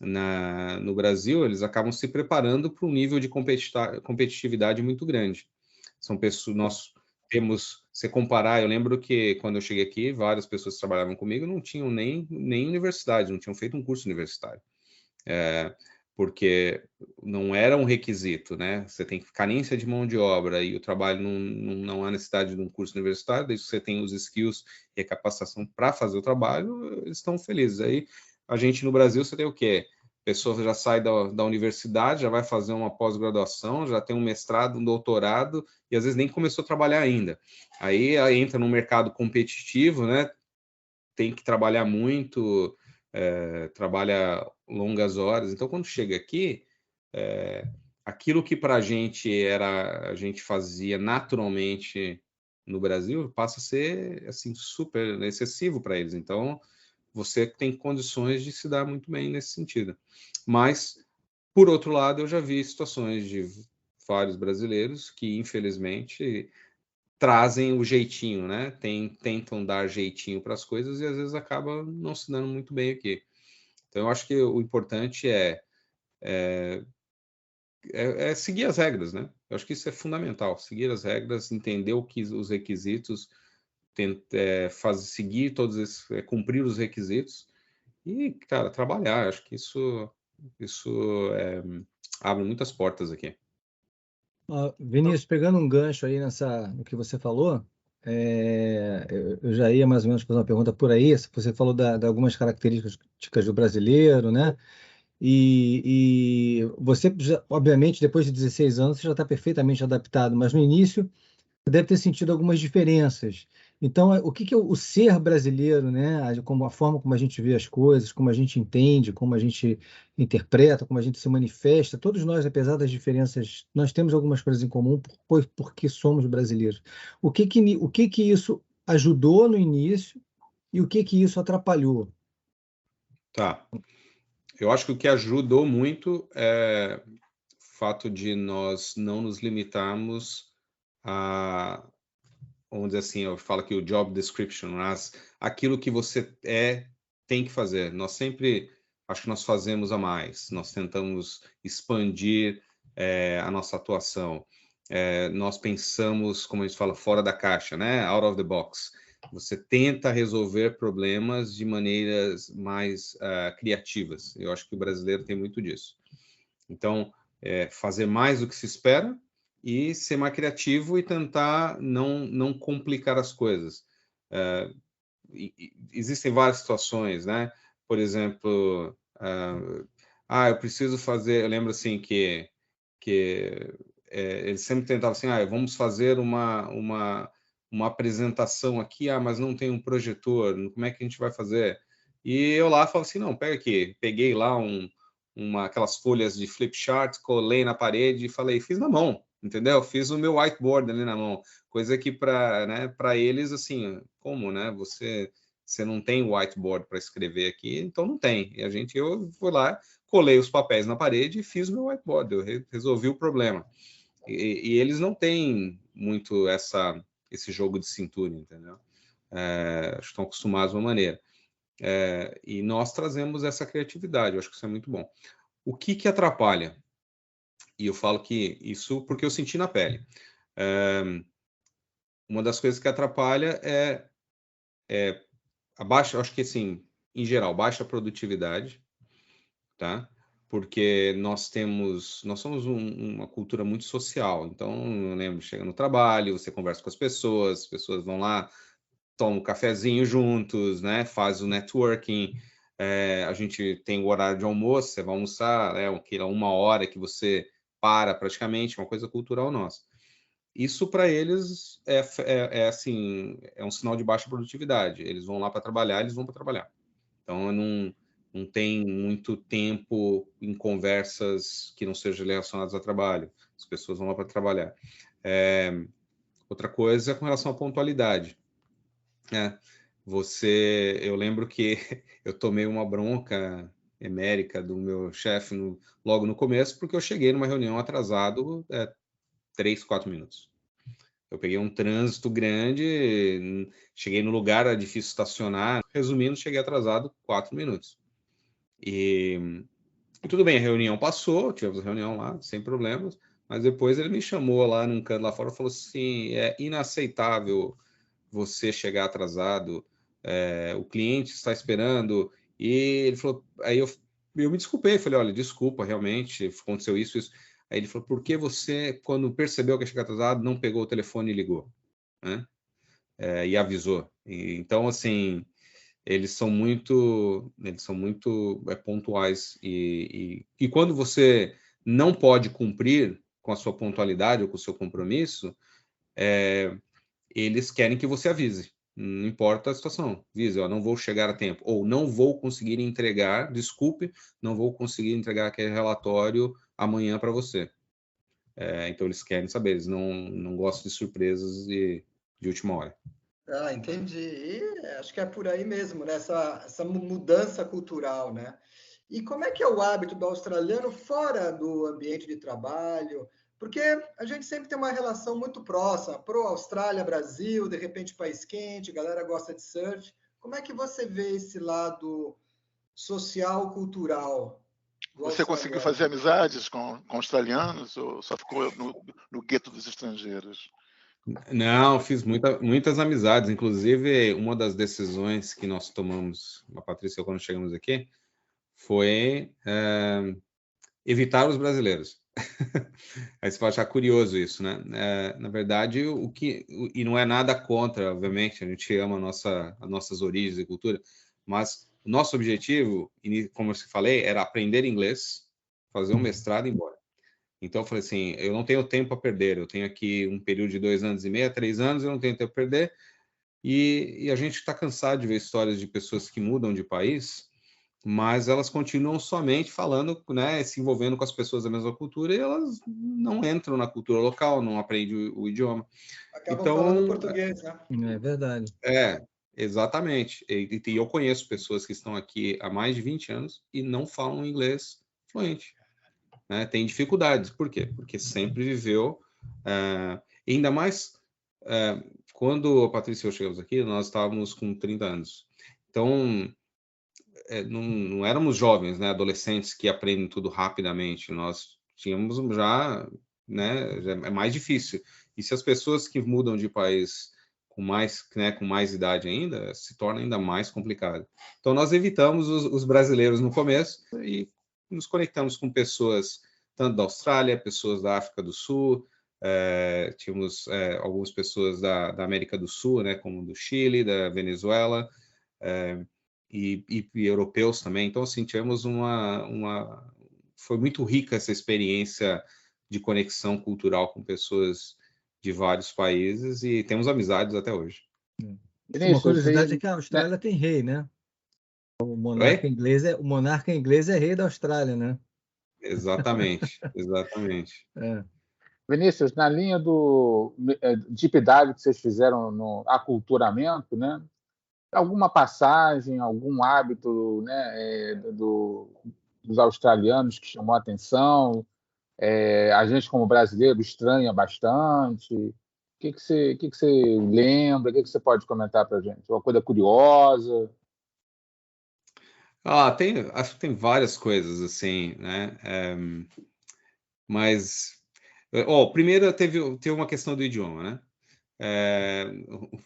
no Brasil, eles acabam se preparando para um nível de competitividade muito grande. São pessoas, nós temos, se comparar, eu lembro que quando eu cheguei aqui, várias pessoas que trabalhavam comigo não tinham nem universidade, não tinham feito um curso universitário. Porque não era um requisito, né? Você tem carência de mão de obra e o trabalho não há necessidade de um curso universitário, desde que você tem os skills e a capacitação para fazer o trabalho, eles estão felizes. Aí a gente no Brasil, você tem o quê? A pessoa já sai da universidade, já vai fazer uma pós-graduação, já tem um mestrado, um doutorado e às vezes nem começou a trabalhar ainda. Aí entra no mercado competitivo, né? Tem que trabalhar muito, trabalha longas horas. Então, quando chega aqui, aquilo que para a gente fazia naturalmente no Brasil, passa a ser assim super excessivo para eles. Então, você tem condições de se dar muito bem nesse sentido. Mas, por outro lado, eu já vi situações de vários brasileiros que, infelizmente, trazem o jeitinho, né? Tentam dar jeitinho para as coisas e às vezes acaba não se dando muito bem aqui. Então, eu acho que o importante é seguir as regras, né? Eu acho que isso é fundamental, seguir as regras, entender os requisitos, seguir todos esses, cumprir os requisitos e, cara, trabalhar. Acho que isso abre muitas portas aqui. Vinícius, pegando um gancho aí no que você falou, eu já ia mais ou menos fazer uma pergunta por aí. Você falou de algumas características do brasileiro, né? E você, obviamente, depois de 16 anos, você já está perfeitamente adaptado, mas no início você deve ter sentido algumas diferenças. Então, o que é o ser brasileiro, né? A forma como a gente vê as coisas, como a gente entende, como a gente interpreta, como a gente se manifesta. Todos nós, apesar das diferenças, nós temos algumas coisas em comum porque somos brasileiros. O que isso ajudou no início e o que isso atrapalhou? Tá. Eu acho que o que ajudou muito é o fato de nós não nos limitarmos a, vamos dizer assim, eu falo aqui o job description, mas aquilo que você tem que fazer. Nós sempre, acho que nós fazemos a mais, nós tentamos expandir a nossa atuação. Nós pensamos, como a gente fala, fora da caixa, né? Out of the box. Você tenta resolver problemas de maneiras mais criativas. Eu acho que o brasileiro tem muito disso. Então, fazer mais do que se espera e ser mais criativo e tentar não complicar as coisas. Existem várias situações, né? Por exemplo, eu preciso fazer... Eu lembro assim que eles sempre tentavam assim, vamos fazer uma apresentação aqui, mas não tem um projetor, como é que a gente vai fazer? E eu lá falo assim, não, pega aqui. Peguei lá aquelas folhas de flip chart, colei na parede e falei, fiz na mão, entendeu? Fiz o meu whiteboard ali na mão, coisa que para eles, assim, como, né? Você não tem whiteboard para escrever aqui, então não tem. E eu fui lá, colei os papéis na parede e fiz o meu whiteboard, eu resolvi o problema. E eles não têm muito esse jogo de cintura, entendeu? Estão acostumados de uma maneira. E nós trazemos essa criatividade, eu acho que isso é muito bom. O que atrapalha? E eu falo que isso porque eu senti na pele. Uma das coisas que atrapalha é a baixa, acho que assim, em geral, baixa produtividade, tá? Porque nós somos uma cultura muito social. Então, eu lembro, chega no trabalho, você conversa com as pessoas vão lá, tomam um cafezinho juntos, né? Faz o networking. A gente tem o horário de almoço, você vai almoçar, uma hora que você para praticamente, uma coisa cultural nossa. Isso para eles assim, é um sinal de baixa produtividade. Eles vão lá para trabalhar, eles vão para trabalhar. Então, não tem muito tempo em conversas que não sejam relacionadas ao trabalho. As pessoas vão lá para trabalhar. Outra coisa é com relação à pontualidade. Eu lembro que eu tomei uma bronca emérica do meu chefe logo no começo, porque eu cheguei numa reunião atrasado 3, 4 minutos. Eu peguei um trânsito grande, cheguei no lugar, era difícil estacionar. Resumindo, cheguei atrasado 4 minutos. E tudo bem, a reunião passou, tivemos a reunião lá, sem problemas, mas depois ele me chamou lá num canto lá fora e falou assim, é inaceitável você chegar atrasado, o cliente está esperando, e ele falou, aí eu me desculpei, falei, olha, desculpa, realmente, aconteceu isso. Aí ele falou, por que você, quando percebeu que ia chegar atrasado, não pegou o telefone e ligou, né? E avisou. Então, assim, eles são muito pontuais, e quando você não pode cumprir com a sua pontualidade ou com o seu compromisso, eles querem que você avise. Não importa a situação, avise, ó, não vou chegar a tempo, ou não vou conseguir entregar, desculpe, não vou conseguir entregar aquele relatório amanhã para você. Então eles querem saber, eles não gostam de surpresas de última hora. Entendi. E acho que é por aí mesmo, né? Essa mudança cultural, né? E como é que é o hábito do australiano fora do ambiente de trabalho? Porque a gente sempre tem uma relação muito próxima, pro Austrália, Brasil, de repente país quente, a galera gosta de surf. Como é que você vê esse lado social, cultural do Você conseguiu australiano? fazer amizades com australianos ou só ficou no gueto dos estrangeiros? Não, fiz muitas amizades. Inclusive, uma das decisões que nós tomamos, a Patrícia, quando chegamos aqui, foi evitar os brasileiros. Aí você pode achar curioso isso, né? Na verdade, e não é nada contra, obviamente, a gente ama as nossas origens e cultura, mas o nosso objetivo, como eu falei, era aprender inglês, fazer um mestrado e ir embora. Então eu falei assim, eu não tenho tempo a perder, eu tenho aqui um período de 2 anos e meio, 3 anos, eu não tenho tempo a perder, e a gente está cansado de ver histórias de pessoas que mudam de país, mas elas continuam somente falando, né, se envolvendo com as pessoas da mesma cultura, e elas não entram na cultura local, não aprendem o idioma. Acabam Então, falando português, né? É verdade. Exatamente. E eu conheço pessoas que estão aqui há mais de 20 anos e não falam inglês fluente. Né? Tem dificuldades. Por quê? Porque sempre viveu, ainda mais quando a Patrícia e eu chegamos aqui, nós estávamos com 30 anos. Então, não éramos jovens, né, adolescentes que aprendem tudo rapidamente. Nós tínhamos já, né, já é mais difícil. E se as pessoas que mudam de país com mais idade ainda, se torna ainda mais complicado. Então, nós evitamos os brasileiros no começo e nos conectamos com pessoas tanto da Austrália, pessoas da África do Sul, tínhamos algumas pessoas da América do Sul, né, como do Chile, da Venezuela, e europeus também. Então, assim, tivemos foi muito rica essa experiência de conexão cultural com pessoas de vários países e temos amizades até hoje. Uma curiosidade é que a Austrália tem rei, né? O monarca inglês é rei da Austrália, né? Exatamente, exatamente. Vinícius, na linha do deep dive que vocês fizeram no aculturamento, né? Alguma passagem, algum hábito, né, dos australianos que chamou a atenção? A gente, como brasileiro, estranha bastante. O que você lembra? O que você pode comentar para a gente? Uma coisa curiosa? Acho que tem várias coisas, assim, né? Mas, primeiro teve uma questão do idioma, né?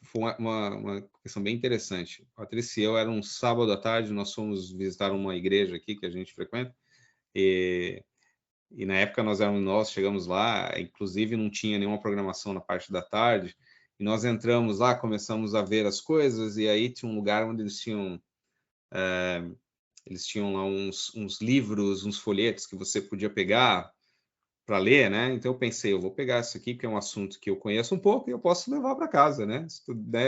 Foi uma questão bem interessante. Patrícia e eu, era um sábado à tarde, nós fomos visitar uma igreja aqui que a gente frequenta, e na época nós chegamos lá, inclusive não tinha nenhuma programação na parte da tarde, e nós entramos lá, começamos a ver as coisas, e aí tinha um lugar onde eles tinham lá uns livros, uns folhetos que você podia pegar para ler, né? Então eu pensei, eu vou pegar isso aqui, que é um assunto que eu conheço um pouco e eu posso levar para casa, né?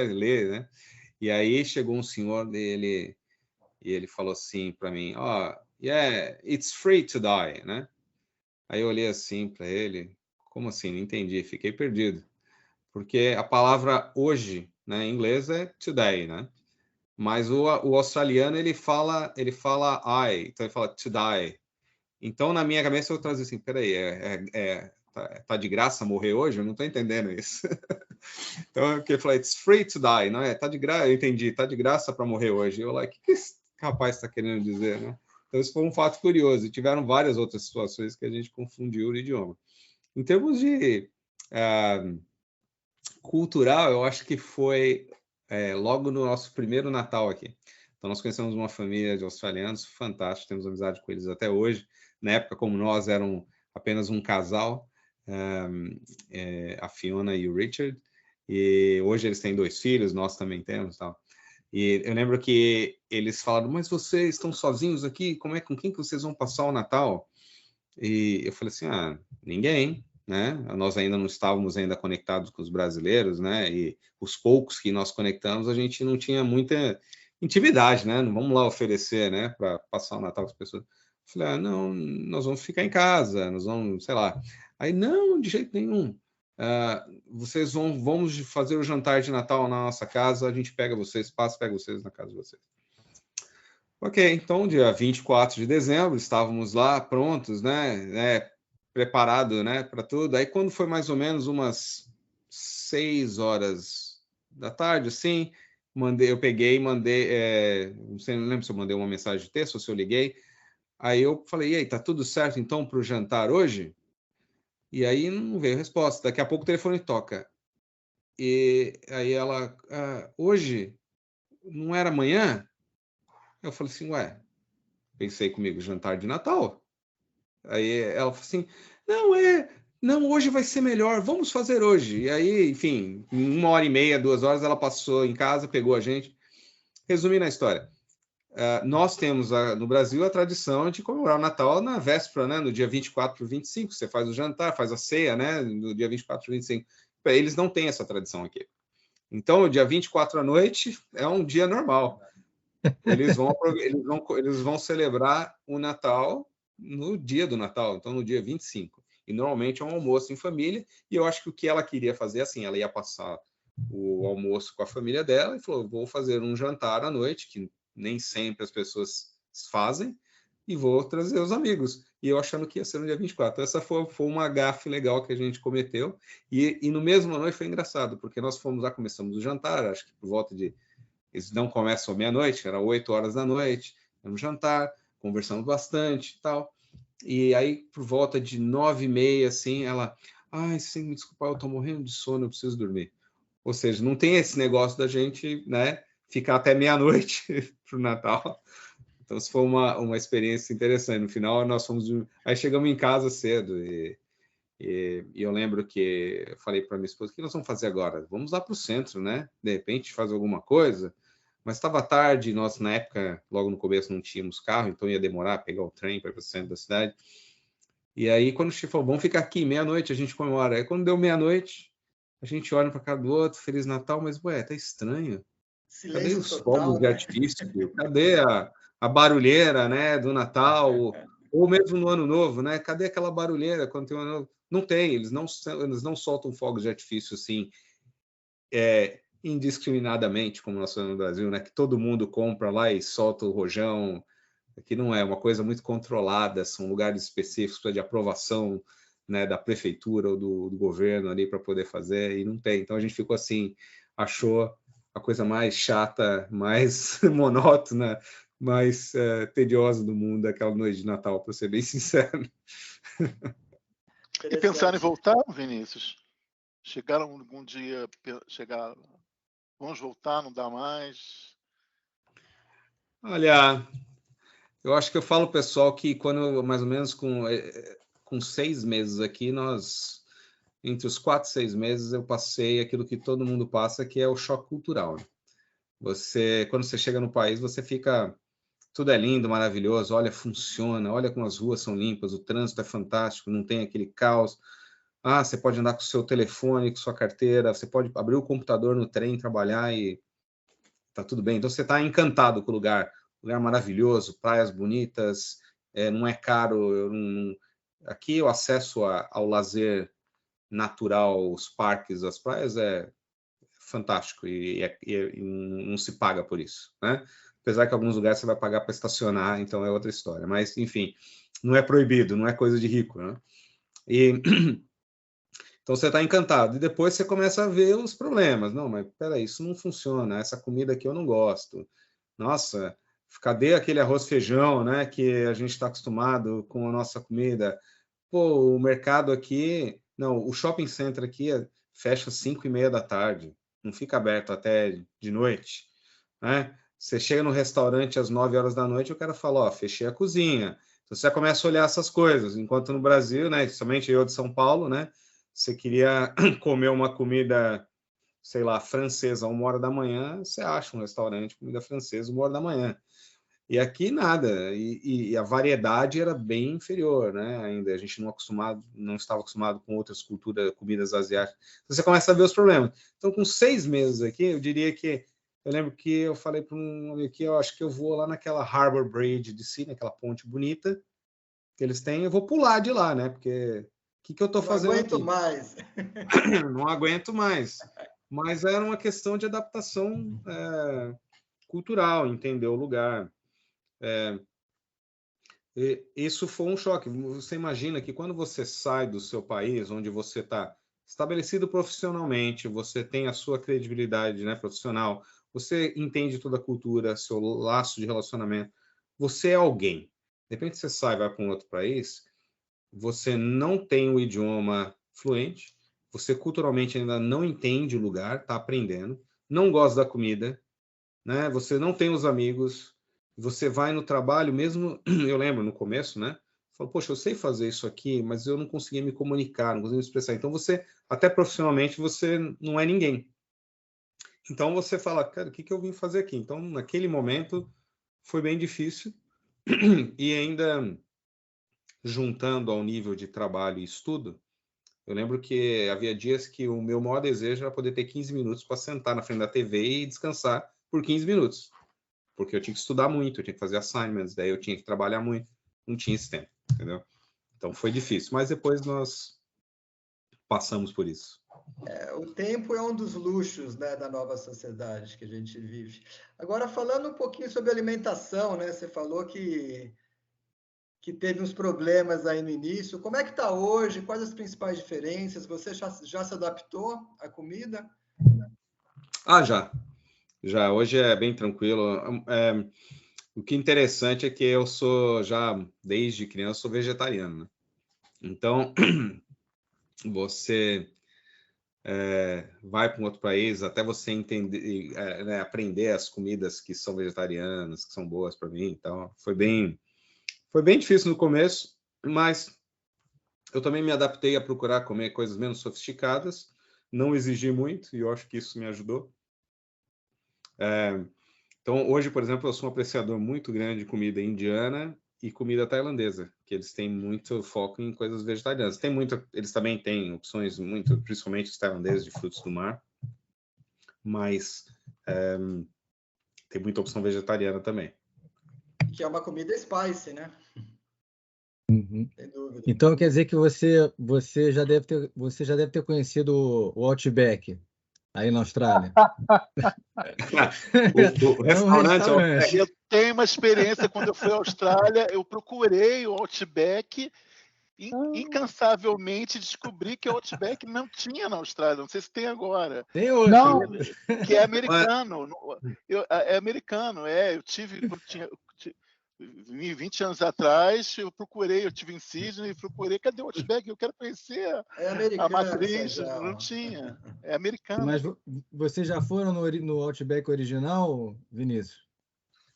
Ler, né? E aí chegou um senhor dele e ele falou assim para mim, yeah, it's free to die, né? Aí eu olhei assim para ele, como assim? Não entendi, fiquei perdido. Porque a palavra hoje né? Em inglês é today, né? Mas o australiano, ele fala I, então ele fala to die. Então, na minha cabeça, eu traduzi assim, peraí, tá de graça morrer hoje? Eu não estou entendendo isso. Então, eu falei, it's free to die, não é? Tá de graça, eu entendi, tá de graça para morrer hoje. Eu, like, o que esse rapaz está querendo dizer, né? Então, isso foi um fato curioso. E tiveram várias outras situações que a gente confundiu o idioma. Em termos de cultural, eu acho que foi logo no nosso primeiro Natal aqui. Então, nós conhecemos uma família de australianos, fantástico, temos amizade com eles até hoje. Na época, como nós, eram apenas um casal, a Fiona e o Richard, e hoje eles têm 2 filhos, nós também temos, tal. E eu lembro que eles falaram, mas vocês estão sozinhos aqui? Com quem que vocês vão passar o Natal? E eu falei assim, ninguém, né? Nós ainda não estávamos ainda conectados com os brasileiros, né? E os poucos que nós conectamos, a gente não tinha muita intimidade, né? Não vamos lá oferecer, né? Para passar o Natal com as pessoas. Eu falei, não, nós vamos ficar em casa, nós vamos, sei lá. Aí, não, de jeito nenhum. Vamos fazer o jantar de Natal na nossa casa, a gente pega vocês, pega vocês na casa de vocês. Ok, então, dia 24 de dezembro, estávamos lá prontos, né, preparado, né, para tudo. Aí, quando foi mais ou menos umas 6 horas da tarde, assim, eu peguei e mandei, não sei, não lembro se eu mandei uma mensagem de texto ou se eu liguei. Aí eu falei, e aí, tá tudo certo então para o jantar hoje? E aí não veio resposta. Daqui a pouco o telefone toca. E aí ela, hoje? Não era amanhã? Eu falei assim, pensei comigo, jantar de Natal. Aí ela falou assim, não, hoje vai ser melhor, vamos fazer hoje. E aí, enfim, em 1h30, 2 horas, ela passou em casa, pegou a gente. Resumindo a história, nós temos no Brasil a tradição de comemorar o Natal na véspera, né, no dia 24 para o 25, você faz o jantar, faz a ceia, né, no dia 24 para o 25. Eles não têm essa tradição aqui. Então, o dia 24 à noite é um dia normal. Eles vão celebrar o Natal no dia do Natal, então no dia 25. E normalmente é um almoço em família, e eu acho que o que ela queria fazer, assim, ela ia passar o almoço com a família dela e falou, vou fazer um jantar à noite, que nem sempre as pessoas fazem, e vou trazer os amigos. E eu achando que ia ser no dia 24. Então, essa foi uma gafe legal que a gente cometeu, e no mesmo noite foi engraçado, porque nós fomos lá, começamos o jantar, acho que por volta de... Eles não começam meia-noite, era 8 horas da noite, um jantar, conversamos bastante e tal. E aí, por volta de 9h30, assim, ela... sem me desculpar, eu tô morrendo de sono, eu preciso dormir. Ou seja, não tem esse negócio da gente, né, ficar até meia-noite para o Natal. Então, isso foi uma experiência interessante. No final, nós fomos... Aí chegamos em casa cedo e eu lembro que eu falei para minha esposa, o que nós vamos fazer agora? Vamos lá para o centro, né? De repente, fazer alguma coisa. Mas estava tarde, nós, na época, logo no começo, não tínhamos carro, então ia demorar a pegar o trem para ir para o centro da cidade. E aí, quando o Chico falou, vamos ficar aqui, meia-noite, a gente comemora. Aí, quando deu meia-noite, a gente olha para a cara do outro, Feliz Natal, mas, tá estranho. Silêncio cadê os total, fogos de né? artifício? Cadê a barulheira, né, do Natal? Ou mesmo no Ano Novo, né? Cadê aquela barulheira quando tem o Ano Novo? Não tem, eles não soltam fogos de artifício assim, indiscriminadamente, como nós falamos no Brasil, né? Que todo mundo compra lá e solta o rojão. Aqui não é uma coisa muito controlada, são lugares específicos de aprovação, né, da prefeitura ou do governo ali para poder fazer, e não tem. Então a gente ficou assim, achou a coisa mais chata, mais monótona, mais tediosa do mundo aquela noite de Natal, para ser bem sincero. E pensaram em voltar, Vinícius? Chegaram algum dia, vamos voltar, não dá mais? Olha, eu acho que eu falo, pessoal, que quando mais ou menos com 6 meses aqui, entre os 4 e 6 meses, eu passei aquilo que todo mundo passa, que é o choque cultural. Né? Quando você chega no país, você fica... Tudo é lindo, maravilhoso, olha, funciona, olha como as ruas são limpas, o trânsito é fantástico, não tem aquele caos. Você pode andar com o seu telefone, com sua carteira, você pode abrir o computador no trem, trabalhar e tá tudo bem. Então você está encantado com o lugar maravilhoso, praias bonitas, não é caro. Aqui o acesso ao lazer natural, os parques, as praias é fantástico e não se paga por isso, né? Apesar que em alguns lugares você vai pagar para estacionar, então é outra história. Mas, enfim, não é proibido, não é coisa de rico, né? Então você está encantado. E depois você começa a ver os problemas. Não, mas peraí, isso não funciona. Essa comida aqui eu não gosto. Nossa, cadê aquele arroz e feijão, né? Que a gente está acostumado com a nossa comida. Pô, o mercado aqui... Não, o shopping center aqui fecha às 5:30 da tarde. Não fica aberto até de noite, né? Você chega no restaurante às 9 horas da noite, o cara fala, ó, fechei a cozinha. Então você começa a olhar essas coisas. Enquanto no Brasil, né, somente eu de São Paulo, né, você queria comer uma comida, sei lá, francesa a 1h da manhã, você acha um restaurante comida francesa 1h da manhã. E aqui nada, e a variedade era bem inferior, né? Ainda a gente não estava acostumado com outras culturas, comidas asiáticas. Então, você começa a ver os problemas. Então, com 6 meses aqui, eu diria que eu lembro que eu falei para um amigo aqui, eu acho que eu vou lá naquela Harbor Bridge de Sydney, aquela ponte bonita que eles têm, eu vou pular de lá, né? Porque o que eu estou fazendo aqui? Não aguento mais. Não aguento mais. Mas era uma questão de adaptação cultural, entender o lugar. Isso foi um choque. Você imagina que quando você sai do seu país, onde você está estabelecido profissionalmente, você tem a sua credibilidade, né, profissional, você entende toda a cultura, seu laço de relacionamento, você é alguém. De repente você sai e vai para um outro país, você não tem o idioma fluente, você culturalmente ainda não entende o lugar, está aprendendo, não gosta da comida, né? Você não tem os amigos, você vai no trabalho mesmo, eu lembro no começo, né? Falou, poxa, eu sei fazer isso aqui, mas eu não conseguia me comunicar, não conseguia me expressar. Então você, até profissionalmente, você não é ninguém. Então você fala, cara, o que eu vim fazer aqui? Então, naquele momento, foi bem difícil. E ainda juntando ao nível de trabalho e estudo, eu lembro que havia dias que o meu maior desejo era poder ter 15 minutos para sentar na frente da TV e descansar por 15 minutos. Porque eu tinha que estudar muito, eu tinha que fazer assignments, daí eu tinha que trabalhar muito, não tinha esse tempo, entendeu? Então foi difícil, mas depois nós passamos por isso. O tempo é um dos luxos, né, da nova sociedade que a gente vive. Agora, falando um pouquinho sobre alimentação, né, você falou que teve uns problemas aí no início. Como é que está hoje? Quais as principais diferenças? Você já se adaptou à comida? Já. Hoje é bem tranquilo. O que é interessante é que eu sou já, desde criança, sou vegetariano, né? Então, você vai para um outro país, até você entender, né, aprender as comidas que são vegetarianas, que são boas para mim. Então, foi bem difícil no começo, mas eu também me adaptei a procurar comer coisas menos sofisticadas, não exigir muito, e eu acho que isso me ajudou. Então, hoje, por exemplo, eu sou um apreciador muito grande de comida indiana e comida tailandesa, que eles têm muito foco em coisas vegetarianas. Eles também têm opções principalmente os tailandeses, de frutos do mar, mas tem muita opção vegetariana também. Que é uma comida spicy, né? Uhum. Sem dúvida. Então quer dizer que você já deve ter conhecido o Outback aí na Austrália. o restaurante. Eu tenho uma experiência quando eu fui à Austrália, eu procurei o Outback incansavelmente, descobri que o Outback não tinha na Austrália, não sei se tem agora. Tem hoje. Não. Que é americano. É americano, eu tive, quando tinha 20 anos atrás, eu tive em Sydney e procurei, cadê o Outback? Eu quero conhecer a matriz, não tinha. É americano. Mas vocês já foram no Outback original, Vinícius?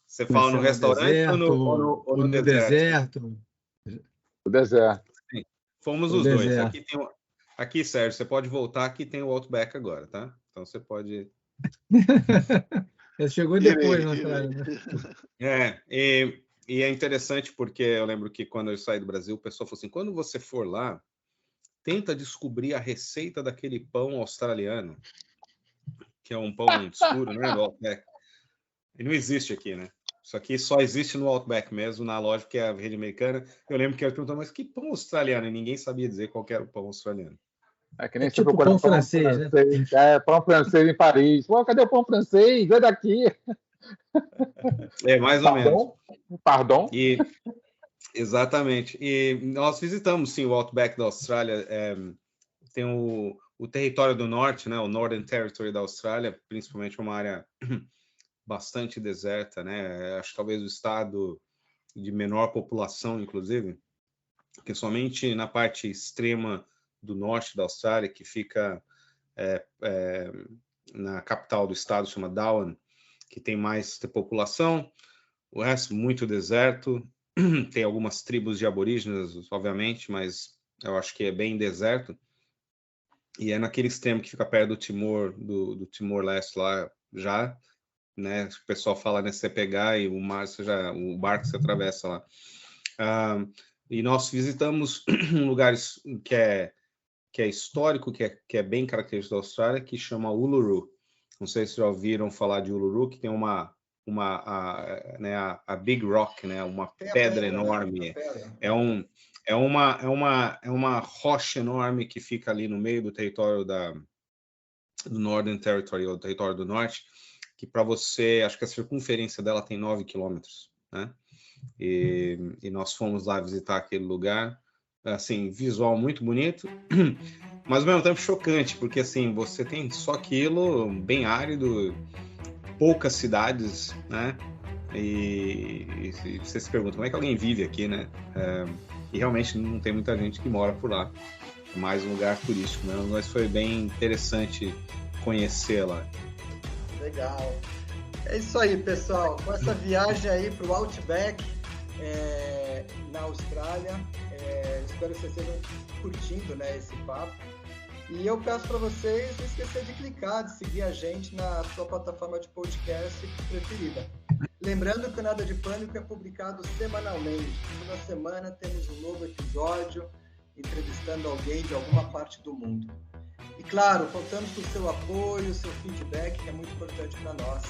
Você fala no restaurante ou no deserto? No deserto. Sim. Fomos os dois. Aqui, Sérgio, você pode voltar, aqui tem o Outback agora, tá? Então você pode... Chegou depois na Austrália, né? E é interessante porque eu lembro que quando eu saí do Brasil, o pessoal falou assim, quando você for lá, tenta descobrir a receita daquele pão australiano, que é um pão escuro, né, do Outback. E não existe aqui, né? Isso aqui só existe no Outback mesmo, na loja que é a rede americana. Eu lembro que eu perguntava, mas que pão australiano? E ninguém sabia dizer qual era o pão australiano. É que nem você tipo procurar pão francês, né? Pão francês em Paris. Pô, cadê o pão francês? Sai daqui. É, mais ou menos. Pardon? Exatamente. E nós visitamos, sim, o Outback da Austrália. Tem o território do norte, né? O Northern Territory da Austrália, principalmente uma área bastante deserta, né? Acho que talvez o estado de menor população, inclusive, porque somente na parte extrema do norte da Austrália, que fica na capital do estado, chama Darwin, que tem mais população. O resto, muito deserto. Tem algumas tribos de aborígenes, obviamente, mas eu acho que é bem deserto. E é naquele extremo que fica perto do do Timor-Leste lá já, né? O pessoal fala, né? Você pegar e o barco você atravessa lá. E nós visitamos um lugar que é histórico, que é bem característico da Austrália, que chama Uluru. Não sei se já ouviram falar de Uluru, que tem a Big Rock, né? Uma pedra enorme. Né? É uma rocha enorme que fica ali no meio do território do Northern Territory, ou território do norte, que para você, acho que a circunferência dela tem 9 quilômetros, né? E nós fomos lá visitar aquele lugar, assim, visual muito bonito, mas ao mesmo tempo chocante, porque assim, você tem só aquilo, bem árido, poucas cidades, né? E você se pergunta, como é que alguém vive aqui, né? E realmente não tem muita gente que mora por lá. É mais um lugar turístico, né? Mas foi bem interessante conhecê-la. Legal. É isso aí, pessoal. Com essa viagem aí para o Outback na Austrália, espero que vocês estejam curtindo, né, esse papo. E eu peço para vocês não esquecer de clicar, de seguir a gente na sua plataforma de podcast preferida. Lembrando que o Nada de Pânico é publicado semanalmente. Toda semana temos um novo episódio entrevistando alguém de alguma parte do mundo. E claro, contamos com o seu apoio, o seu feedback, que é muito importante para nós.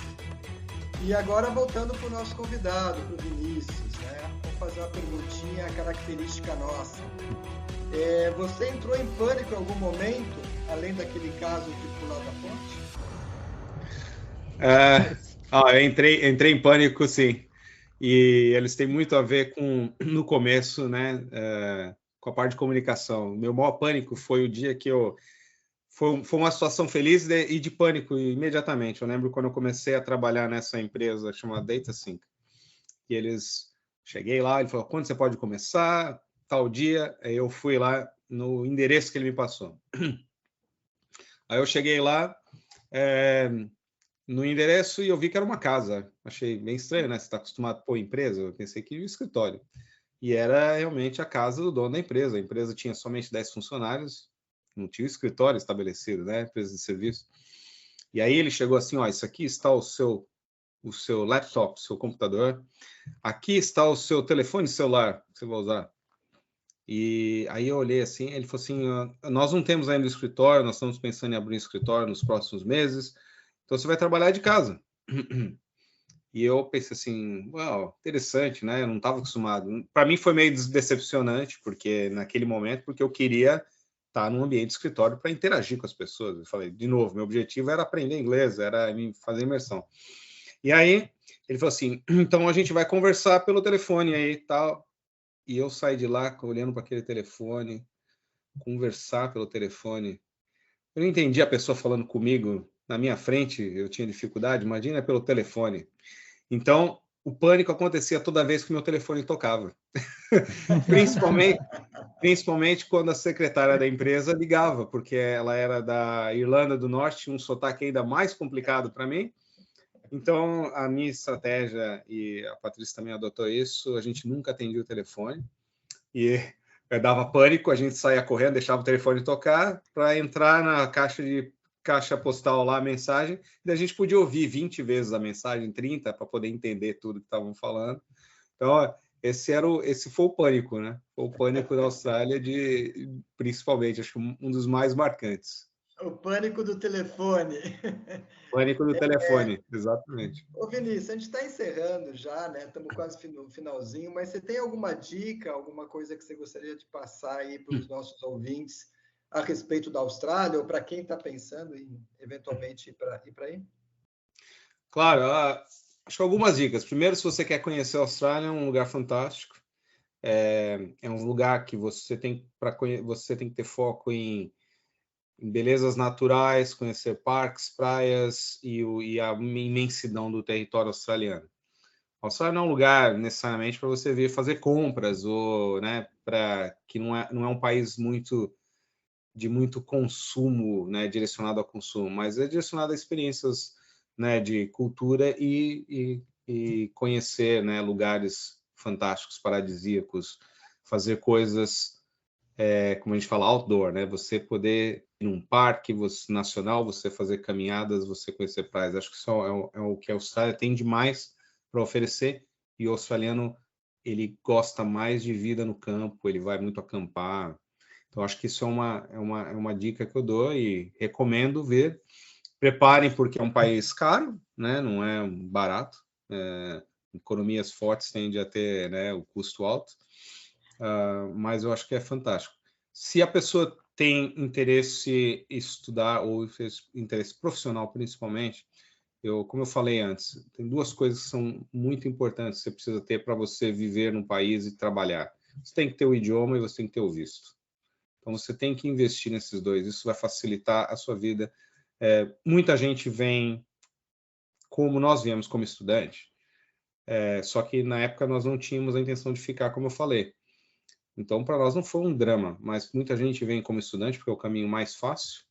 E agora voltando para o nosso convidado, para o Vinícius, né? Vamos fazer uma perguntinha característica nossa. Você entrou em pânico em algum momento, além daquele caso de pular da ponte? Eu entrei em pânico, sim. E eles têm muito a ver com, no começo, né, com a parte de comunicação. O meu maior pânico foi o dia que foi uma situação feliz e de pânico imediatamente. Eu lembro quando eu comecei a trabalhar nessa empresa chamada DataSync. E cheguei lá, ele falou, quando você pode começar? Tal dia. Aí eu fui lá no endereço que ele me passou. Aí eu cheguei lá no endereço e eu vi que era uma casa. Achei bem estranho, né? Você está acostumado a pôr empresa? Eu pensei que ia um escritório. E era realmente a casa do dono da empresa. A empresa tinha somente 10 funcionários, não tinha um escritório estabelecido, né? Empresa de serviço. E aí ele chegou assim, ó, isso aqui está o seu laptop, seu computador. Aqui está o seu telefone celular que você vai usar. E aí eu olhei assim, ele falou assim, nós não temos ainda um escritório, nós estamos pensando em abrir um escritório nos próximos meses, então você vai trabalhar de casa. E eu pensei assim, uau, interessante, né? Eu não estava acostumado. Para mim foi meio decepcionante, porque naquele momento, porque eu queria estar num ambiente de escritório para interagir com as pessoas. Eu falei, de novo, meu objetivo era aprender inglês, era fazer imersão. E aí ele falou assim, então a gente vai conversar pelo telefone aí e tal. E eu saí de lá olhando para aquele telefone, conversar pelo telefone. Eu não entendi a pessoa falando comigo na minha frente, eu tinha dificuldade, imagina pelo telefone. Então, o pânico acontecia toda vez que meu telefone tocava. Principalmente quando a secretária da empresa ligava, porque ela era da Irlanda do Norte, um sotaque ainda mais complicado para mim. Então, a minha estratégia, e a Patrícia também adotou isso, a gente nunca atendia o telefone. E dava pânico, a gente saía correndo, deixava o telefone tocar para entrar na caixa postal lá a mensagem, e a gente podia ouvir 20 vezes a mensagem, 30, para poder entender tudo que estavam falando. Então, esse foi o pânico, né? Foi o pânico da Austrália, principalmente, acho que um dos mais marcantes. O pânico do telefone. Pânico do telefone, exatamente. Ô Vinícius, a gente está encerrando já, né? Estamos quase no finalzinho, mas você tem alguma dica, alguma coisa que você gostaria de passar aí para os nossos ouvintes a respeito da Austrália, ou para quem está pensando em eventualmente ir para aí? Claro, acho que algumas dicas. Primeiro, se você quer conhecer a Austrália, é um lugar fantástico. É um lugar que você tem que ter foco em belezas naturais, conhecer parques, praias e a imensidão do território australiano. A Austrália não é um lugar necessariamente para você vir fazer compras, ou, né, que não é um país de muito consumo, né, direcionado ao consumo, mas é direcionado a experiências, né, de cultura e conhecer, né, lugares fantásticos, paradisíacos, fazer coisas, como a gente fala, outdoor, né? Você poder ir num parque nacional, você fazer caminhadas, você conhecer praias. Acho que isso é o que a Austrália tem de mais para oferecer, e o australiano, ele gosta mais de vida no campo, ele vai muito acampar. Então, acho que isso é uma dica que eu dou e recomendo ver. Preparem, porque é um país caro, né? Não é barato. Economias fortes tendem a ter, né, o custo alto. Mas eu acho que é fantástico. Se a pessoa tem interesse em estudar, ou interesse profissional principalmente, como eu falei antes, tem duas coisas que são muito importantes que você precisa ter para você viver num país e trabalhar. Você tem que ter o idioma e você tem que ter o visto. Então, você tem que investir nesses dois. Isso vai facilitar a sua vida. Muita gente vem como nós viemos como estudante, só que na época nós não tínhamos a intenção de ficar, como eu falei. Então, para nós não foi um drama, mas muita gente vem como estudante porque é o caminho mais fácil,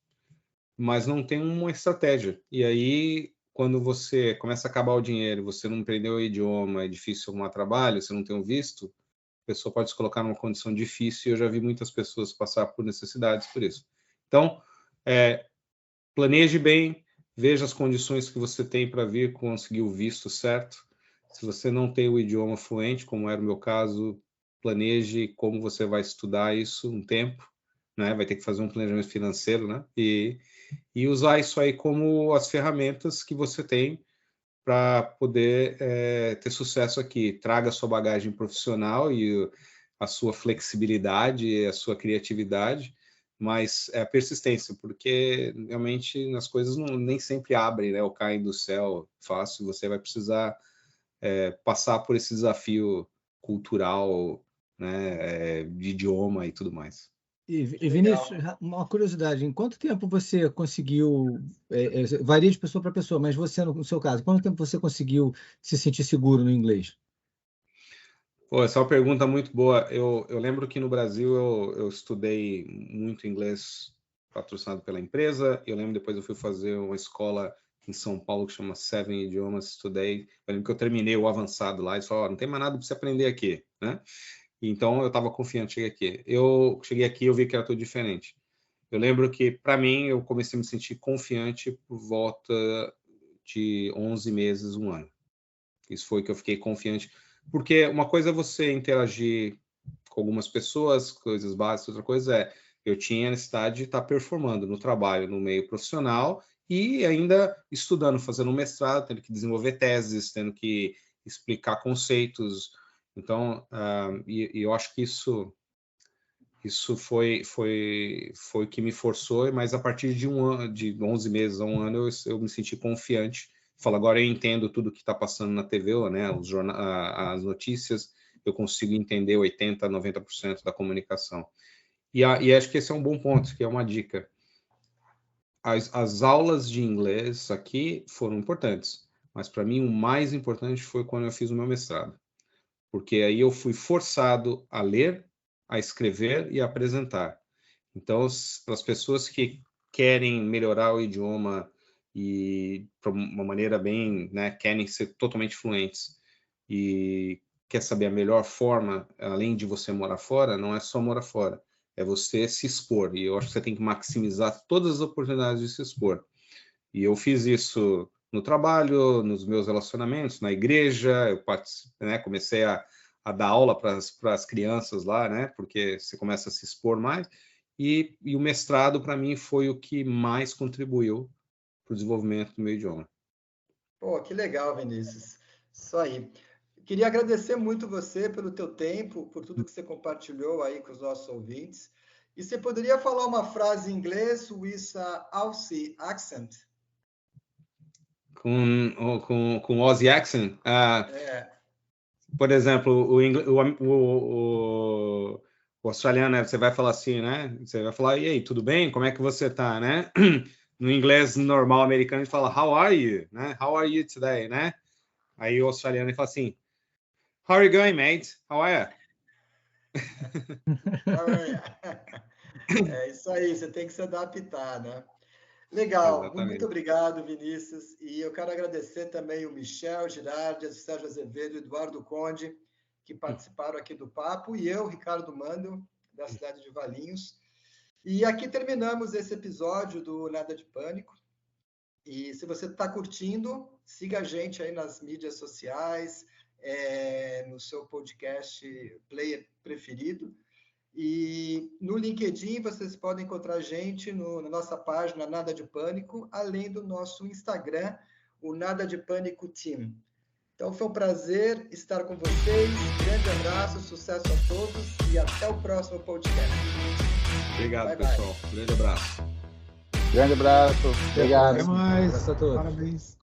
mas não tem uma estratégia. E aí, quando você começa a acabar o dinheiro, você não aprendeu o idioma, é difícil arrumar trabalho, você não tem um visto, a pessoa pode se colocar numa condição difícil, e eu já vi muitas pessoas passar por necessidades por isso. Então, planeje bem, veja as condições que você tem para vir conseguir o visto certo. Se você não tem o idioma fluente, como era o meu caso, planeje como você vai estudar isso um tempo, né? Vai ter que fazer um planejamento financeiro, né? E usar isso aí como as ferramentas que você tem para poder ter sucesso aqui. Traga a sua bagagem profissional e a sua flexibilidade, a sua criatividade, mas é a persistência, porque realmente as coisas nem sempre abrem, né, ou caem do céu fácil. Você vai precisar passar por esse desafio cultural, né, de idioma e tudo mais. E Vinícius, uma curiosidade, em quanto tempo você conseguiu, varia de pessoa para pessoa, mas você, no seu caso, quanto tempo você conseguiu se sentir seguro no inglês? Pô, essa é uma pergunta muito boa. Eu lembro que no Brasil eu estudei muito inglês patrocinado pela empresa. Eu lembro depois eu fui fazer uma escola em São Paulo que chama Seven Idiomas, estudei. Eu lembro que eu terminei o avançado lá e falei, não tem mais nada para você aprender aqui, né? Então eu estava confiante, cheguei aqui. Eu cheguei aqui, eu vi que era tudo diferente. Eu lembro que, para mim, eu comecei a me sentir confiante por volta de 11 meses, um ano. Isso foi que eu fiquei confiante. Porque uma coisa é você interagir com algumas pessoas, coisas básicas, outra coisa é eu tinha a necessidade de estar performando no trabalho, no meio profissional e ainda estudando, fazendo um mestrado, tendo que desenvolver teses, tendo que explicar conceitos. Então, eu acho que isso foi o que me forçou, mas a partir de 11 meses a um ano, eu me senti confiante. Falo, agora eu entendo tudo que está passando na TV, né, as notícias, eu consigo entender 80%, 90% da comunicação. E acho que esse é um bom ponto, que é uma dica. As aulas de inglês aqui foram importantes, mas para mim o mais importante foi quando eu fiz o meu mestrado, porque aí eu fui forçado a ler, a escrever e a apresentar. Então, para as pessoas que querem melhorar o idioma e de uma maneira bem, né, querem ser totalmente fluentes e quer saber a melhor forma, além de você morar fora, não é só morar fora, é você se expor. E eu acho que você tem que maximizar todas as oportunidades de se expor. E eu fiz isso no trabalho, nos meus relacionamentos, na igreja, eu né, comecei a dar aula para as crianças lá, né, porque você começa a se expor mais. E o mestrado, para mim, foi o que mais contribuiu para o desenvolvimento do meu idioma. Pô, que legal, Vinícius. Isso aí. Queria agradecer muito você pelo teu tempo, por tudo que você compartilhou aí com os nossos ouvintes. E você poderia falar uma frase em inglês with a Aussie accent? Com Aussie accent? Por exemplo, o australiano, né? Você vai falar assim, né? Você vai falar, e aí, tudo bem? Como é que você tá, né? No inglês normal americano, a gente fala, how are you? Né? How are you today, né? Aí o australiano fala assim, how are you going, mate? How are you? É isso aí, você tem que se adaptar, né? Legal, Exatamente. Muito obrigado, Vinícius. E eu quero agradecer também o Michel Girardi, o Sérgio Azevedo, o Eduardo Conde, que participaram aqui do papo, e eu, Ricardo Mando, da cidade de Valinhos. E aqui terminamos esse episódio do Nada de Pânico. E se você está curtindo, siga a gente aí nas mídias sociais, no seu podcast player preferido. E no LinkedIn vocês podem encontrar a gente na nossa página Nada de Pânico, além do nosso Instagram, o Nada de Pânico Team. Então foi um prazer estar com vocês. Grande abraço, sucesso a todos e até o próximo podcast. Obrigado, pessoal. Grande abraço. Grande abraço. Obrigado. Até mais. Abraço a todos. Parabéns.